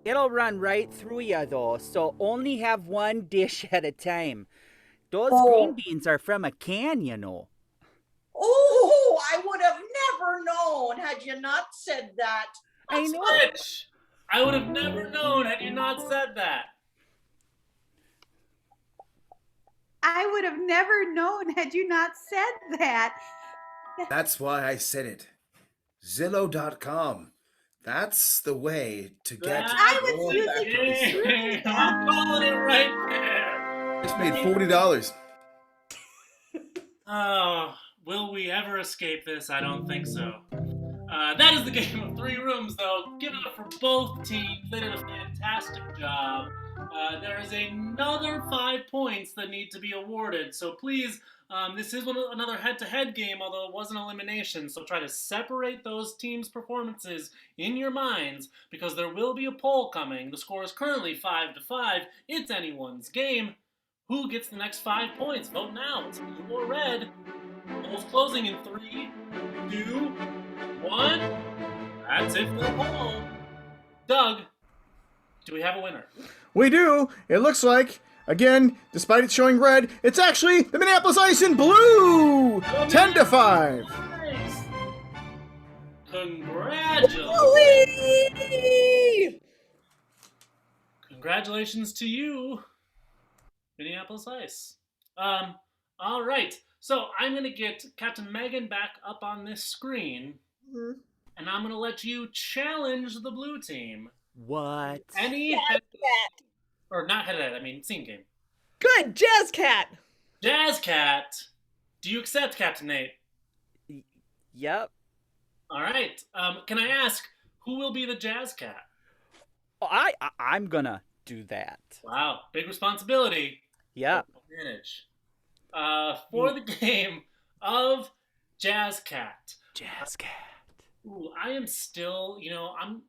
It'll run right through you, though, so only have one dish at a time. Those green beans are from a can, you know. Oh, I would have never known had you not said that. I know. Witch, I would have never known had you not said that. I would have never known had you not said that. That's why I said it. Zillow.com. That's the way to get I was more using factories. I'm calling it right there. Just made $40. Oh, will we ever escape this? I don't think so. That is the game of 3 rooms, though. Give it up for both teams. They did a fantastic job. There is another 5 points that need to be awarded. So please, this is another head-to-head game, although it was an elimination. So try to separate those teams' performances in your minds, because there will be a poll coming. The score is currently 5-5. It's anyone's game. Who gets the next 5 points? Vote now. It's blue or red. Poll's closing in 3, 2, 1. That's it for the poll. Doug, do we have a winner? We do. It looks like, again, despite it showing red, it's actually the Minneapolis Ice in blue. 10-5. Nice. Congratulations. Whee! Congratulations to you, Minneapolis Ice. All right. So I'm going to get Captain Megan back up on this screen, and I'm going to let you challenge the blue team. What? Any or not head-to-head, I mean scene game. Good, Jazz Cat. Jazz Cat, do you accept, Captain Nate? Yep. All right. Can I ask, who will be the Jazz Cat? Oh, I'm gonna do that. Wow, big responsibility. Yep. Advantage. For the game of Jazz Cat. Jazz Cat. Ooh, I am still, I'm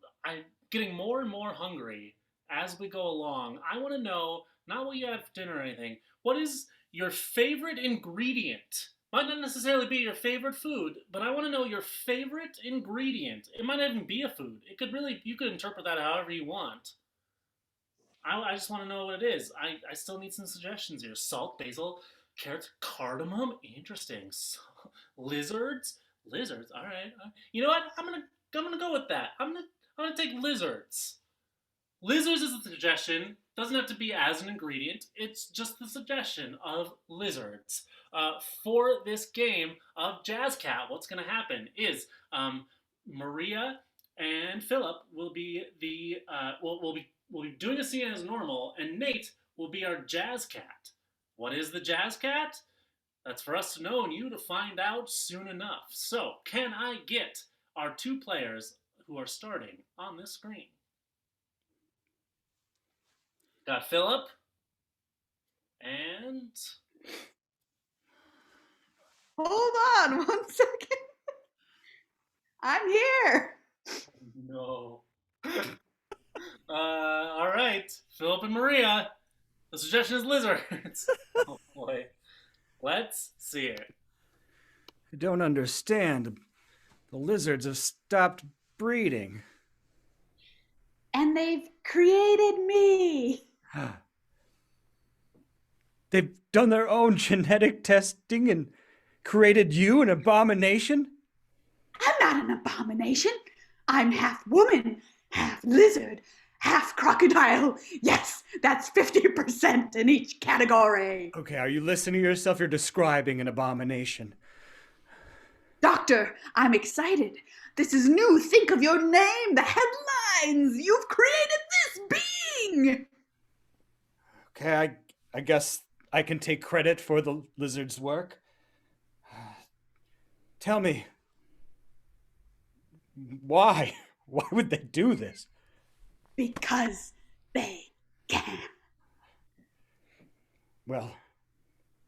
getting more and more hungry as we go along. I want to know not what you had for dinner or anything. What is your favorite ingredient? Might not necessarily be your favorite food, but I want to know your favorite ingredient. It might not even be a food. It could really, you could interpret that however you want. I just want to know what it is. I still need some suggestions here. Salt, basil, carrots, cardamom. Interesting. Lizards, lizards. All right. You know what? I'm gonna go with that. I'm gonna take lizards. Lizards is a suggestion. Doesn't have to be as an ingredient. It's just the suggestion of lizards. For this game of Jazz Cat, what's going to happen is Maria and Philip will be will be doing a scene as normal, and Nate will be our Jazz Cat. What is the Jazz Cat? That's for us to know and you to find out soon enough. So, can I get our two players who are starting on this screen? Got Philip and Hold on 1 second. I'm here. no. All right, Philip and Maria. The suggestion is lizards. Oh boy. Let's see it. I don't understand. The lizards have stopped breeding. And they've created me. They've done their own genetic testing and created you, an abomination? I'm not an abomination. I'm half woman, half lizard, half crocodile. Yes, that's 50% in each category. Okay, are you listening to yourself? You're describing an abomination. Doctor, I'm excited. This is new. Think of your name, the headlines. You've created this being. Okay, I guess I can take credit for the lizard's work. Tell me, why? Why would they do this? Because they can. Well,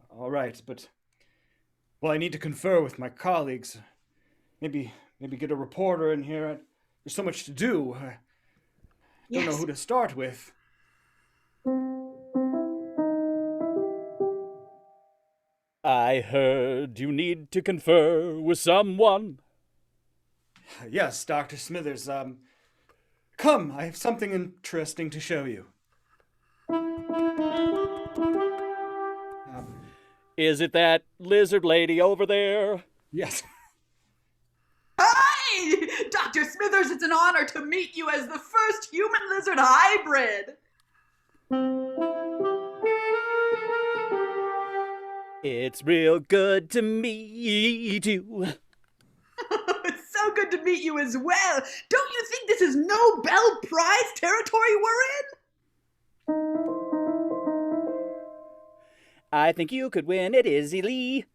all right, but well, I need to confer with my colleagues. Maybe get a reporter in here. There's so much to do. I don't know who to start with. I heard you need to confer with someone. Yes, Dr. Smithers. Come, I have something interesting to show you. Is it that lizard lady over there? Yes. Hi! Dr. Smithers, it's an honor to meet you as the first human-lizard hybrid. It's real good to meet you. It's so good to meet you as well. Don't you think this is Nobel Prize territory we're in? I think you could win it easily.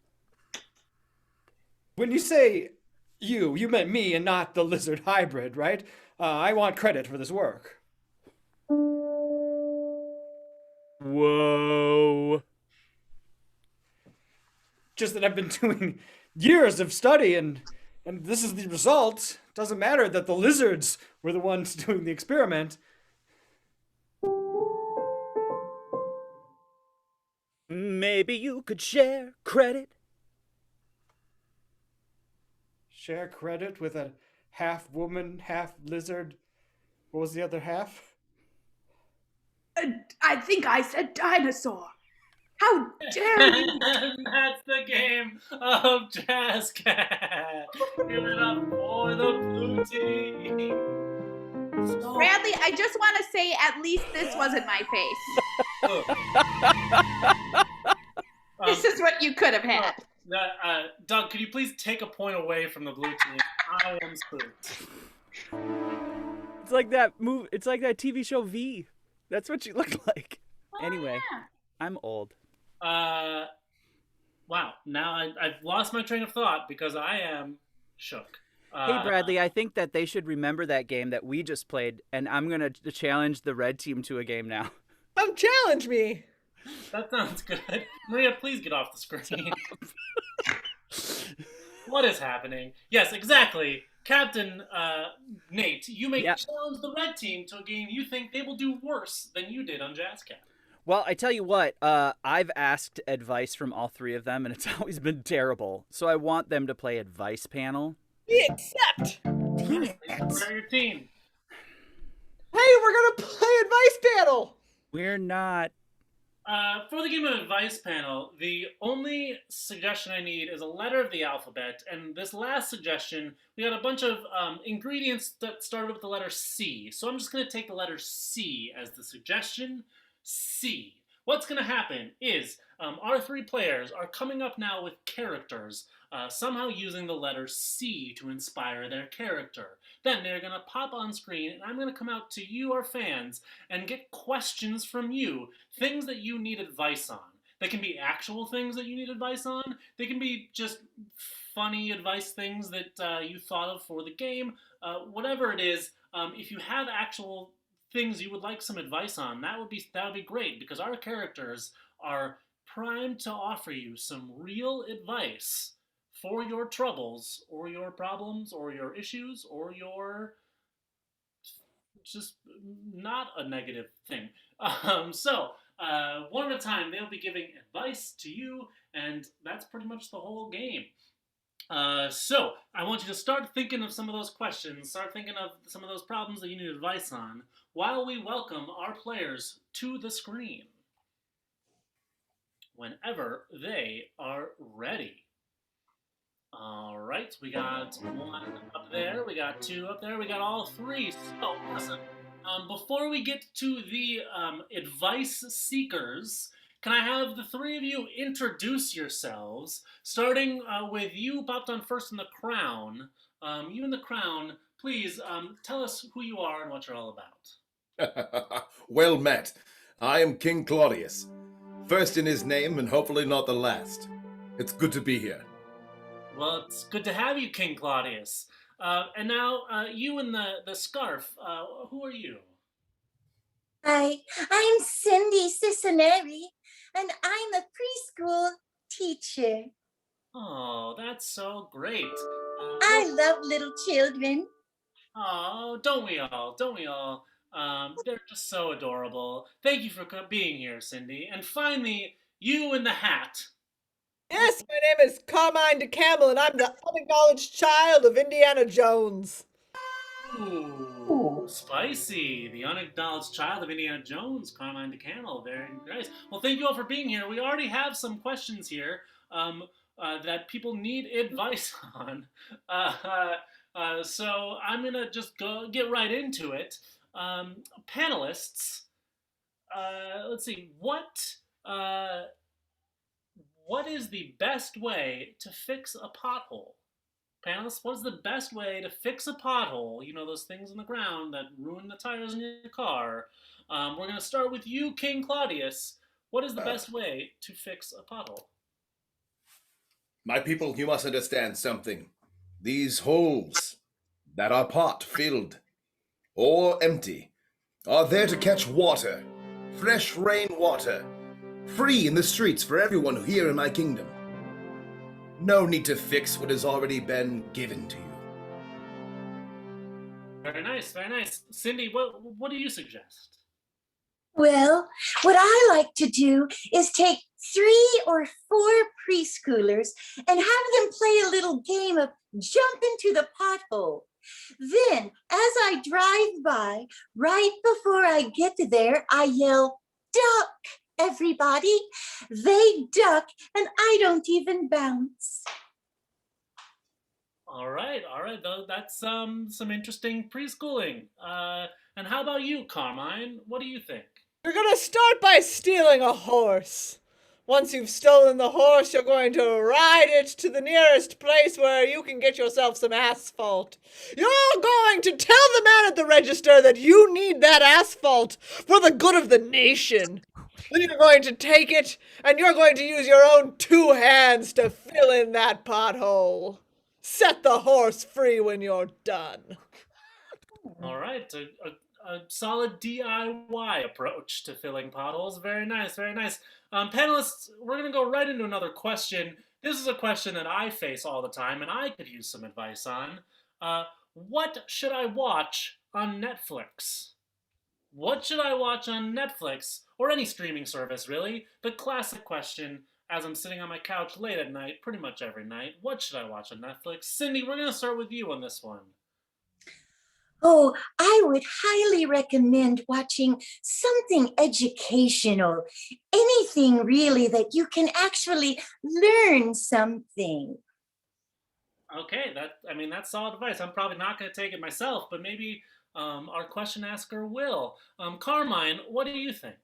When you say you meant me and not the lizard hybrid, right? I want credit for this work. Whoa. Just that I've been doing years of study and this is the result. Doesn't matter that the lizards were the ones doing the experiment. Maybe you could share credit. Share credit with a half woman, half lizard. What was the other half? I think I said dinosaur. How dare you? That's the game of Jazz Cat. Give it up for the blue team. Bradley, I just want to say at least this wasn't my face. This is what you could have had. Doug, could you please take a point away from the blue team? I am spooked. It's like that move. It's like that TV show V. That's what you look like. Anyway, yeah. I'm old. Wow. Now I've lost my train of thought because I am shook. Hey, Bradley, I think that they should remember that game that we just played, and I'm going to challenge the red team to a game now. Come challenge me. That sounds good. Maria, please get off the screen. What is happening? Yes, exactly. Captain Nate, you may Yeah. challenge the red team to a game you think they will do worse than you did on JazzCat. Well, I tell you what, I've asked advice from all three of them, and it's always been terrible. So I want them to play advice panel. We accept. Dang Please prepare your team. Hey, we're gonna play advice panel. We're not. For the game of advice panel, the only suggestion I need is a letter of the alphabet. And this last suggestion, we got a bunch of ingredients that started with the letter C. So I'm just going to take the letter C as the suggestion. C. What's going to happen is our three players are coming up now with characters, somehow using the letter C to inspire their character. Then they're going to pop on screen, and I'm going to come out to you, our fans, and get questions from you, things that you need advice on. They can be actual things that you need advice on. They can be just funny advice things that you thought of for the game. Whatever it is, if you have actual things you would like some advice on, that would be great, because our characters are primed to offer you some real advice for your troubles or your problems or your issues or your just not a negative thing. One at a time, they'll be giving advice to you, and that's pretty much the whole game. So I want you to start thinking of some of those questions, start thinking of some of those problems that you need advice on, while we welcome our players to the screen. Whenever they are ready. All right, we got one up there, we got two up there, we got all three. So, listen, before we get to the advice seekers, can I have the three of you introduce yourselves, starting with you, popped on first in the crown. You in the crown, please tell us who you are and what you're all about. Well met. I am King Claudius. First in his name, and hopefully not the last. It's good to be here. Well, it's good to have you, King Claudius. And now, you in the scarf, who are you? Hi, I'm Cindy Cicineri, and I'm a preschool teacher. Oh, that's so great. I love little children. Oh, don't we all? Don't we all? They're just so adorable. Thank you for being here, Cindy. And finally, you in the hat. Yes, my name is Carmine DeCamel, and I'm the unacknowledged child of Indiana Jones. Ooh, spicy. The unacknowledged child of Indiana Jones, Carmine DeCamel. Very nice. Well, thank you all for being here. We already have some questions here that people need advice on. So I'm going to just get right into it. Panelists, let's see. What is the best way to fix a pothole? Panelists, what is the best way to fix a pothole? You know, those things in the ground that ruin the tires in your car. We're going to start with you, King Claudius. What is the best way to fix a pothole? My people, you must understand something. These holes that are pot-filled or empty are there to catch water, fresh rainwater, free in the streets for everyone here in my kingdom. No need to fix what has already been given to you. Very nice, very nice. Cindy, what do you suggest? Well, what I like to do is take 3 or 4 preschoolers and have them play a little game of jump into the pothole. Then, as I drive by, right before I get there, I yell, "Duck, everybody!" They duck, and I don't even bounce. All right. That's some interesting preschooling. And how about you, Carmine? What do you think? You're gonna start by stealing a horse. Once you've stolen the horse, you're going to ride it to the nearest place where you can get yourself some asphalt. You're going to tell the man at the register that you need that asphalt for the good of the nation. Then you're going to take it, and you're going to use your own 2 hands to fill in that pothole. Set the horse free when you're done. All right. A solid DIY approach to filling potholes. Very nice, very nice. Panelists, we're going to go right into another question. This is a question that I face all the time, and I could use some advice on. What should I watch on Netflix? What should I watch on Netflix or any streaming service, really? The classic question as I'm sitting on my couch late at night, pretty much every night. What should I watch on Netflix? Cindy, we're going to start with you on this one. Oh, I would highly recommend watching something educational. Anything really that you can actually learn something. Okay, that's solid advice. I'm probably not going to take it myself, but maybe our question asker will. Carmine, what do you think?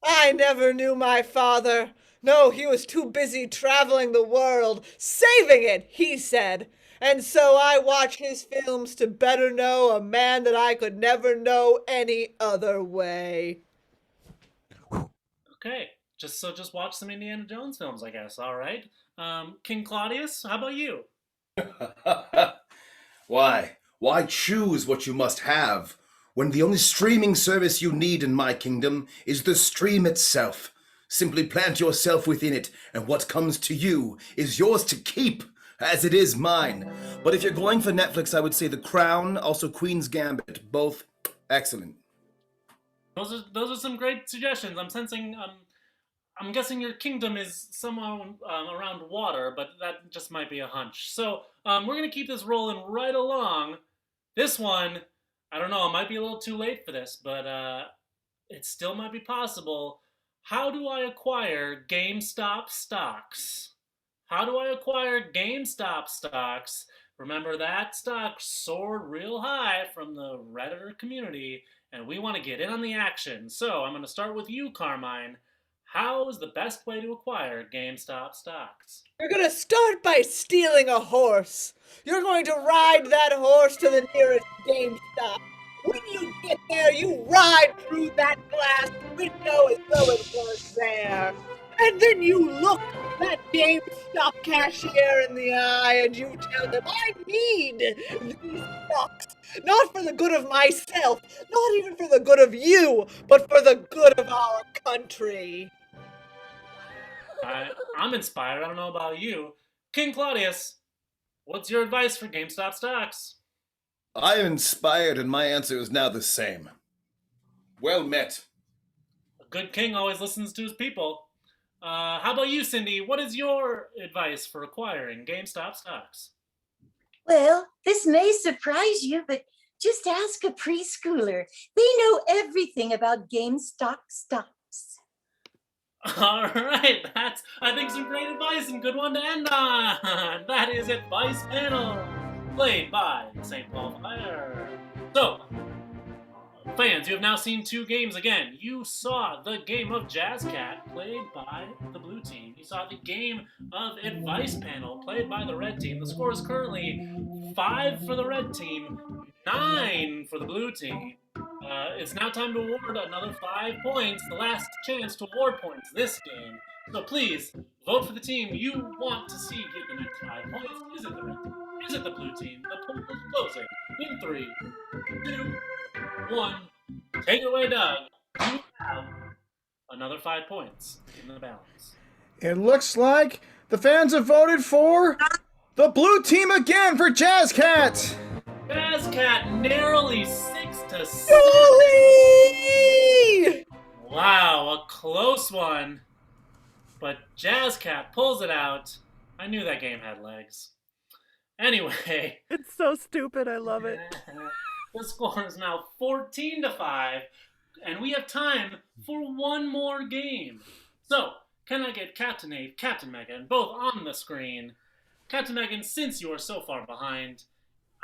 I never knew my father. No, he was too busy traveling the world, saving it, he said. And so I watch his films to better know a man that I could never know any other way. Okay, just watch some Indiana Jones films, I guess. All right. King Claudius, how about you? Why choose what you must have when the only streaming service you need in my kingdom is the stream itself? Simply plant yourself within it, and what comes to you is yours to keep, as it is mine. But if you're going for Netflix, I would say The Crown, also Queen's Gambit, both excellent. Those are some great suggestions. I'm sensing I'm guessing your kingdom is somewhere around water, but that just might be a hunch. So we're going to keep this rolling right along. This one, I don't know, it might be a little too late for this, but it still might be possible. How do I acquire GameStop stocks? How do I acquire GameStop stocks? Remember, that stock soared real high from the Redditor community, and we want to get in on the action. So I'm going to start with you, Carmine. How is the best way to acquire GameStop stocks? You're going to start by stealing a horse. You're going to ride that horse to the nearest GameStop. When you get there, you ride through that glass window as though it was there. And then you look that GameStop cashier in the eye and you tell them, I need these stocks. Not for the good of myself, not even for the good of you, but for the good of our country. I'm inspired. I don't know about you. King Claudius, what's your advice for GameStop stocks? I am inspired, and my answer is now the same. Well met. A good king always listens to his people. How about you, Cindy? What is your advice for acquiring GameStop stocks? Well, this may surprise you, but just ask a preschooler. They know everything about GameStop stocks. All right, that's, I think, some great advice and good one to end on. That is Advice Panel, played by St. Paul Fire. So, fans, you have now seen two games again. You saw the game of Jazz Cat, played by the blue team. You saw the game of Advice Panel, played by the red team. The score is currently 5 for the red team, 9 for the blue team. It's now time to award another 5 points, the last chance to award points this game. So please, vote for the team you want to see get the next 5 points. Is it the red team? Is it the blue team? The poll is closing in 3, 2, 1. Take it away, Doug. You have another 5 points in the balance. It looks like the fans have voted for the blue team again for Jazz Cat. Jazz Cat narrowly 6-6. Holy! Wow, a close one. But Jazz Cat pulls it out. I knew that game had legs. Anyway. It's so stupid. I love it. The score is now 14-5, and we have time for one more game. So, can I get Captain Nate, Captain Megan, both on the screen? Captain Megan, since you are so far behind,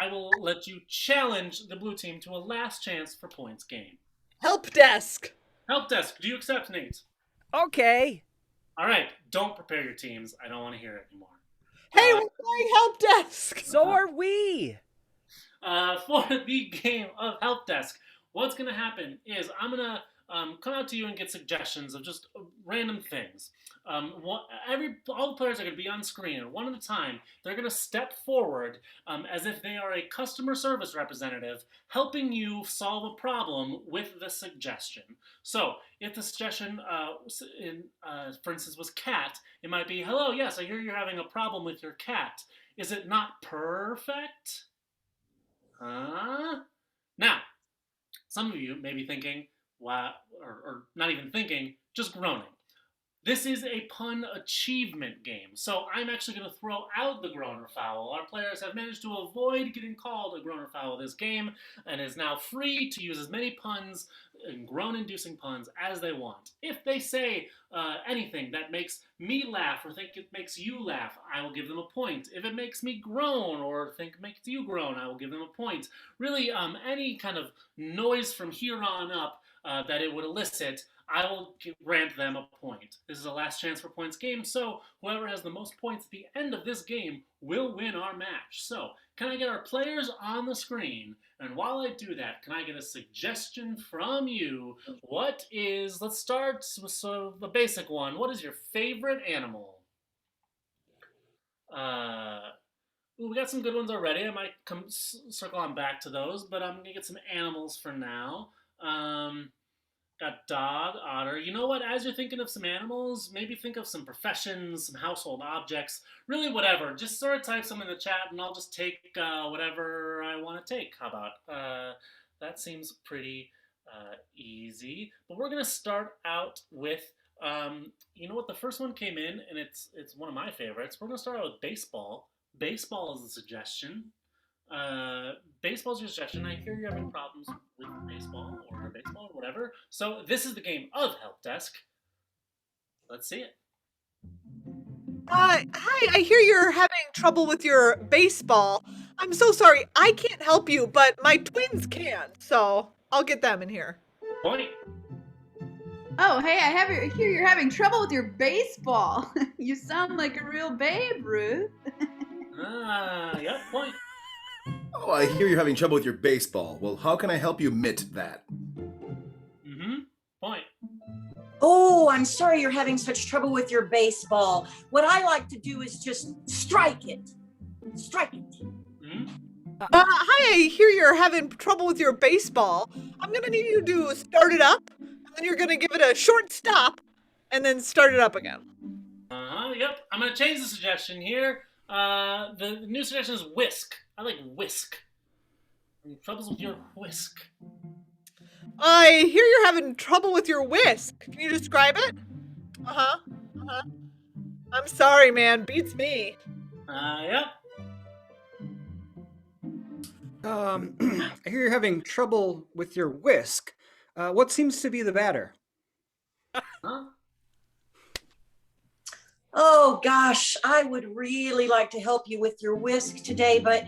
I will let you challenge the blue team to a last chance for points game. Help desk. Help desk, do you accept, Nate? Okay. All right, don't prepare your teams. I don't want to hear it anymore. Hey, we're playing help desk. So are we. For the game of Help Desk, what's going to happen is I'm going to come out to you and get suggestions of just random things. All the players are going to be on screen, and one at a time, they're going to step forward as if they are a customer service representative helping you solve a problem with the suggestion. So, if the suggestion, for instance, was cat, it might be, hello, yes, I hear you're having a problem with your cat. Is it not perfect? Now, some of you may be thinking, wow, or not even thinking, just groaning. This is a pun achievement game, so I'm actually going to throw out the groaner foul. Our players have managed to avoid getting called a groaner foul this game, and is now free to use as many puns and groan-inducing puns as they want. If they say anything that makes me laugh or think it makes you laugh, I will give them a point. If it makes me groan or think it makes you groan, I will give them a point. Really, any kind of noise from here on up that it would elicit, I will grant them a point. This is a last chance for points game, so whoever has the most points at the end of this game will win our match. So, can I get our players on the screen? And while I do that, can I get a suggestion from you? Let's start with the basic one. What is your favorite animal? We got some good ones already. I might circle on back to those, but I'm going to get some animals for now. Got dog, otter. You know what? As you're thinking of some animals, maybe think of some professions, some household objects, really whatever. Just sort of type some in the chat, and I'll just take whatever I want to take. How about that? Seems pretty easy. But we're gonna start out with you know what? The first one came in, and it's one of my favorites. We're gonna start out with baseball. Baseball is a suggestion. Baseball's your suggestion. I hear you're having problems with baseball or whatever. So this is the game of Help Desk. Let's see it. Hi, I hear you're having trouble with your baseball. I'm so sorry. I can't help you, but my twins can. So I'll get them in here. Point. Oh, hey, I hear you're having trouble with your baseball. You sound like a real Babe Ruth. Yep, point. Oh, I hear you're having trouble with your baseball. Well, how can I help you mitt that? Point. Oh, I'm sorry you're having such trouble with your baseball. What I like to do is just strike it. Strike it. Hi, I hear you're having trouble with your baseball. I'm going to need you to start it up, and then you're going to give it a short stop, and then start it up again. Yep. I'm going to change the suggestion here. The new suggestion is whisk. I like whisk. Troubles with your whisk. I hear you're having trouble with your whisk. Can you describe it? I'm sorry, man. Beats me. Yep. I hear you're having trouble with your whisk. What seems to be the batter? Huh? Oh gosh, I would really like to help you with your whisk today, but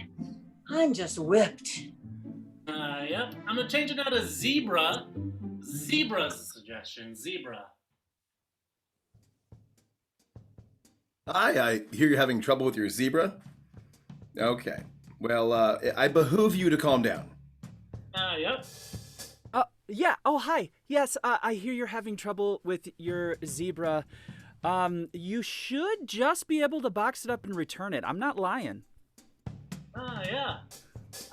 I'm just whipped. Yep. I'm gonna change it now to zebra. Zebra's a suggestion. Zebra. Hi, I hear you're having trouble with your zebra. Okay. Well, I behoove you to calm down. Yep. Yeah. Oh, hi. Yes, I hear you're having trouble with your zebra. You should just be able to box it up and return it. I'm not lying. Yeah.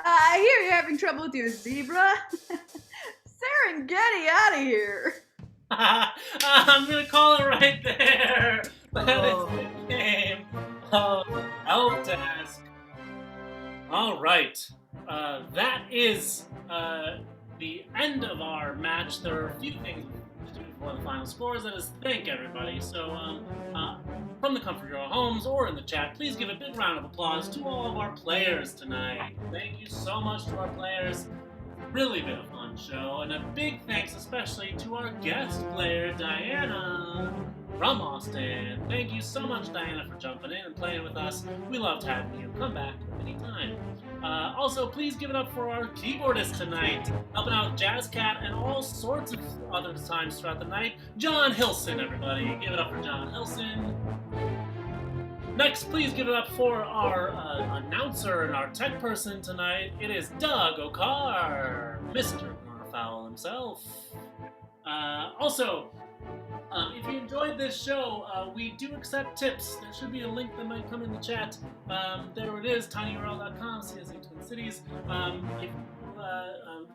I hear you're having trouble with your zebra. Serengeti out of here. I'm gonna call it right there. That is the game of Help Desk. All right. That is the end of our match. There are a few things to do before the final scores. That is, thank everybody. So, from the comfort of your homes or in the chat, please give a big round of applause to all of our players tonight. Thank you so much to our players. Really been a fun show, and a big thanks especially to our guest player, Diana from Austin. Thank you so much, Diana, for jumping in and playing with us. We loved having you. Come back anytime. Also, please give it up for our keyboardist tonight, helping out Jazz Cat and all sorts of other times throughout the night, John Hilson, everybody. Give it up for John Hilson. Next, please give it up for our announcer and our tech person tonight. It is Doug O'Carr, Mr. Cornerfowl himself. Also, if you enjoyed this show, we do accept tips. There should be a link that might come in the chat. There it is, tinyurl.com, CSA Twin Cities. If you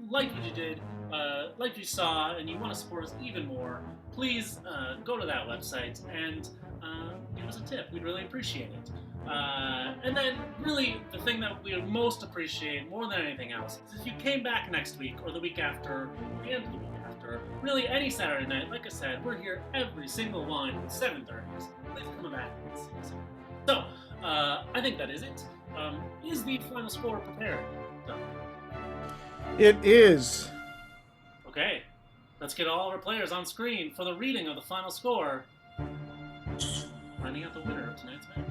like what you did, like what you saw, and you want to support us even more, please go to that website and give us a tip. We'd really appreciate it. And then, really, the thing that we would most appreciate more than anything else is if you came back next week, or the week after, or the end of the week after, really any Saturday night. Like I said, we're here every single one at 7:30. So please come back and see us. So, I think that is it. Is the final score prepared? No. It is. Okay. Let's get all of our players on screen for the reading of the final score. Finding out the winner of tonight's match.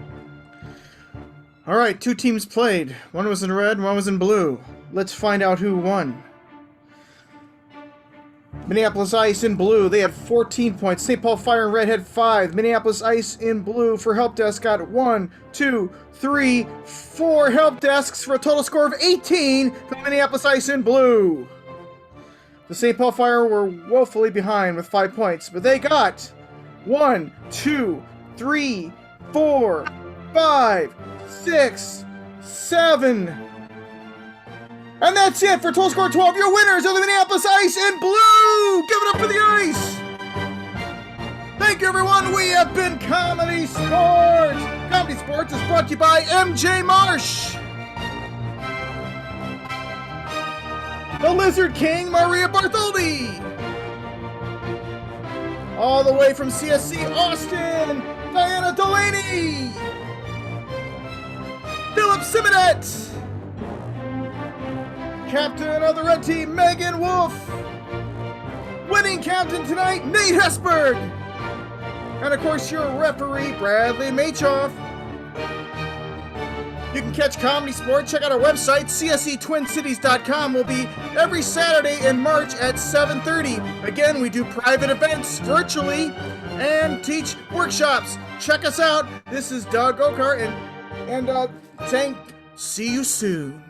All right, 2 teams played. One was in red, one was in blue. Let's find out who won. Minneapolis Ice in blue, they had 14 points. St. Paul Fire and Red had 5. Minneapolis Ice in blue for help desk got 1, 2, 3, 4 help desks for a total score of 18 for Minneapolis Ice in blue. The St. Paul Fire were woefully behind with 5 points, but they got 1, 2, 3, 4, 5, 6, 7. And that's it for total score 12. Your winners are the Minneapolis Ice in blue. Give it up for the Ice. Thank you, everyone. We have been Comedy Sports. Comedy Sports is brought to you by MJ Marsh, the Lizard King, Maria Bartholdi, all the way from CSC Austin, Diana Delaney, Philip Simonet, Captain of the Red Team, Megan Wolf, winning captain tonight, Nate Hesberg, and of course your referee, Bradley Machoff. You can catch Comedy Sports. Check out our website, csctwincities.com. We'll be every Saturday in March at 7:30. Again, we do private events virtually and teach workshops. Check us out. This is Doug Okar and saying see you soon.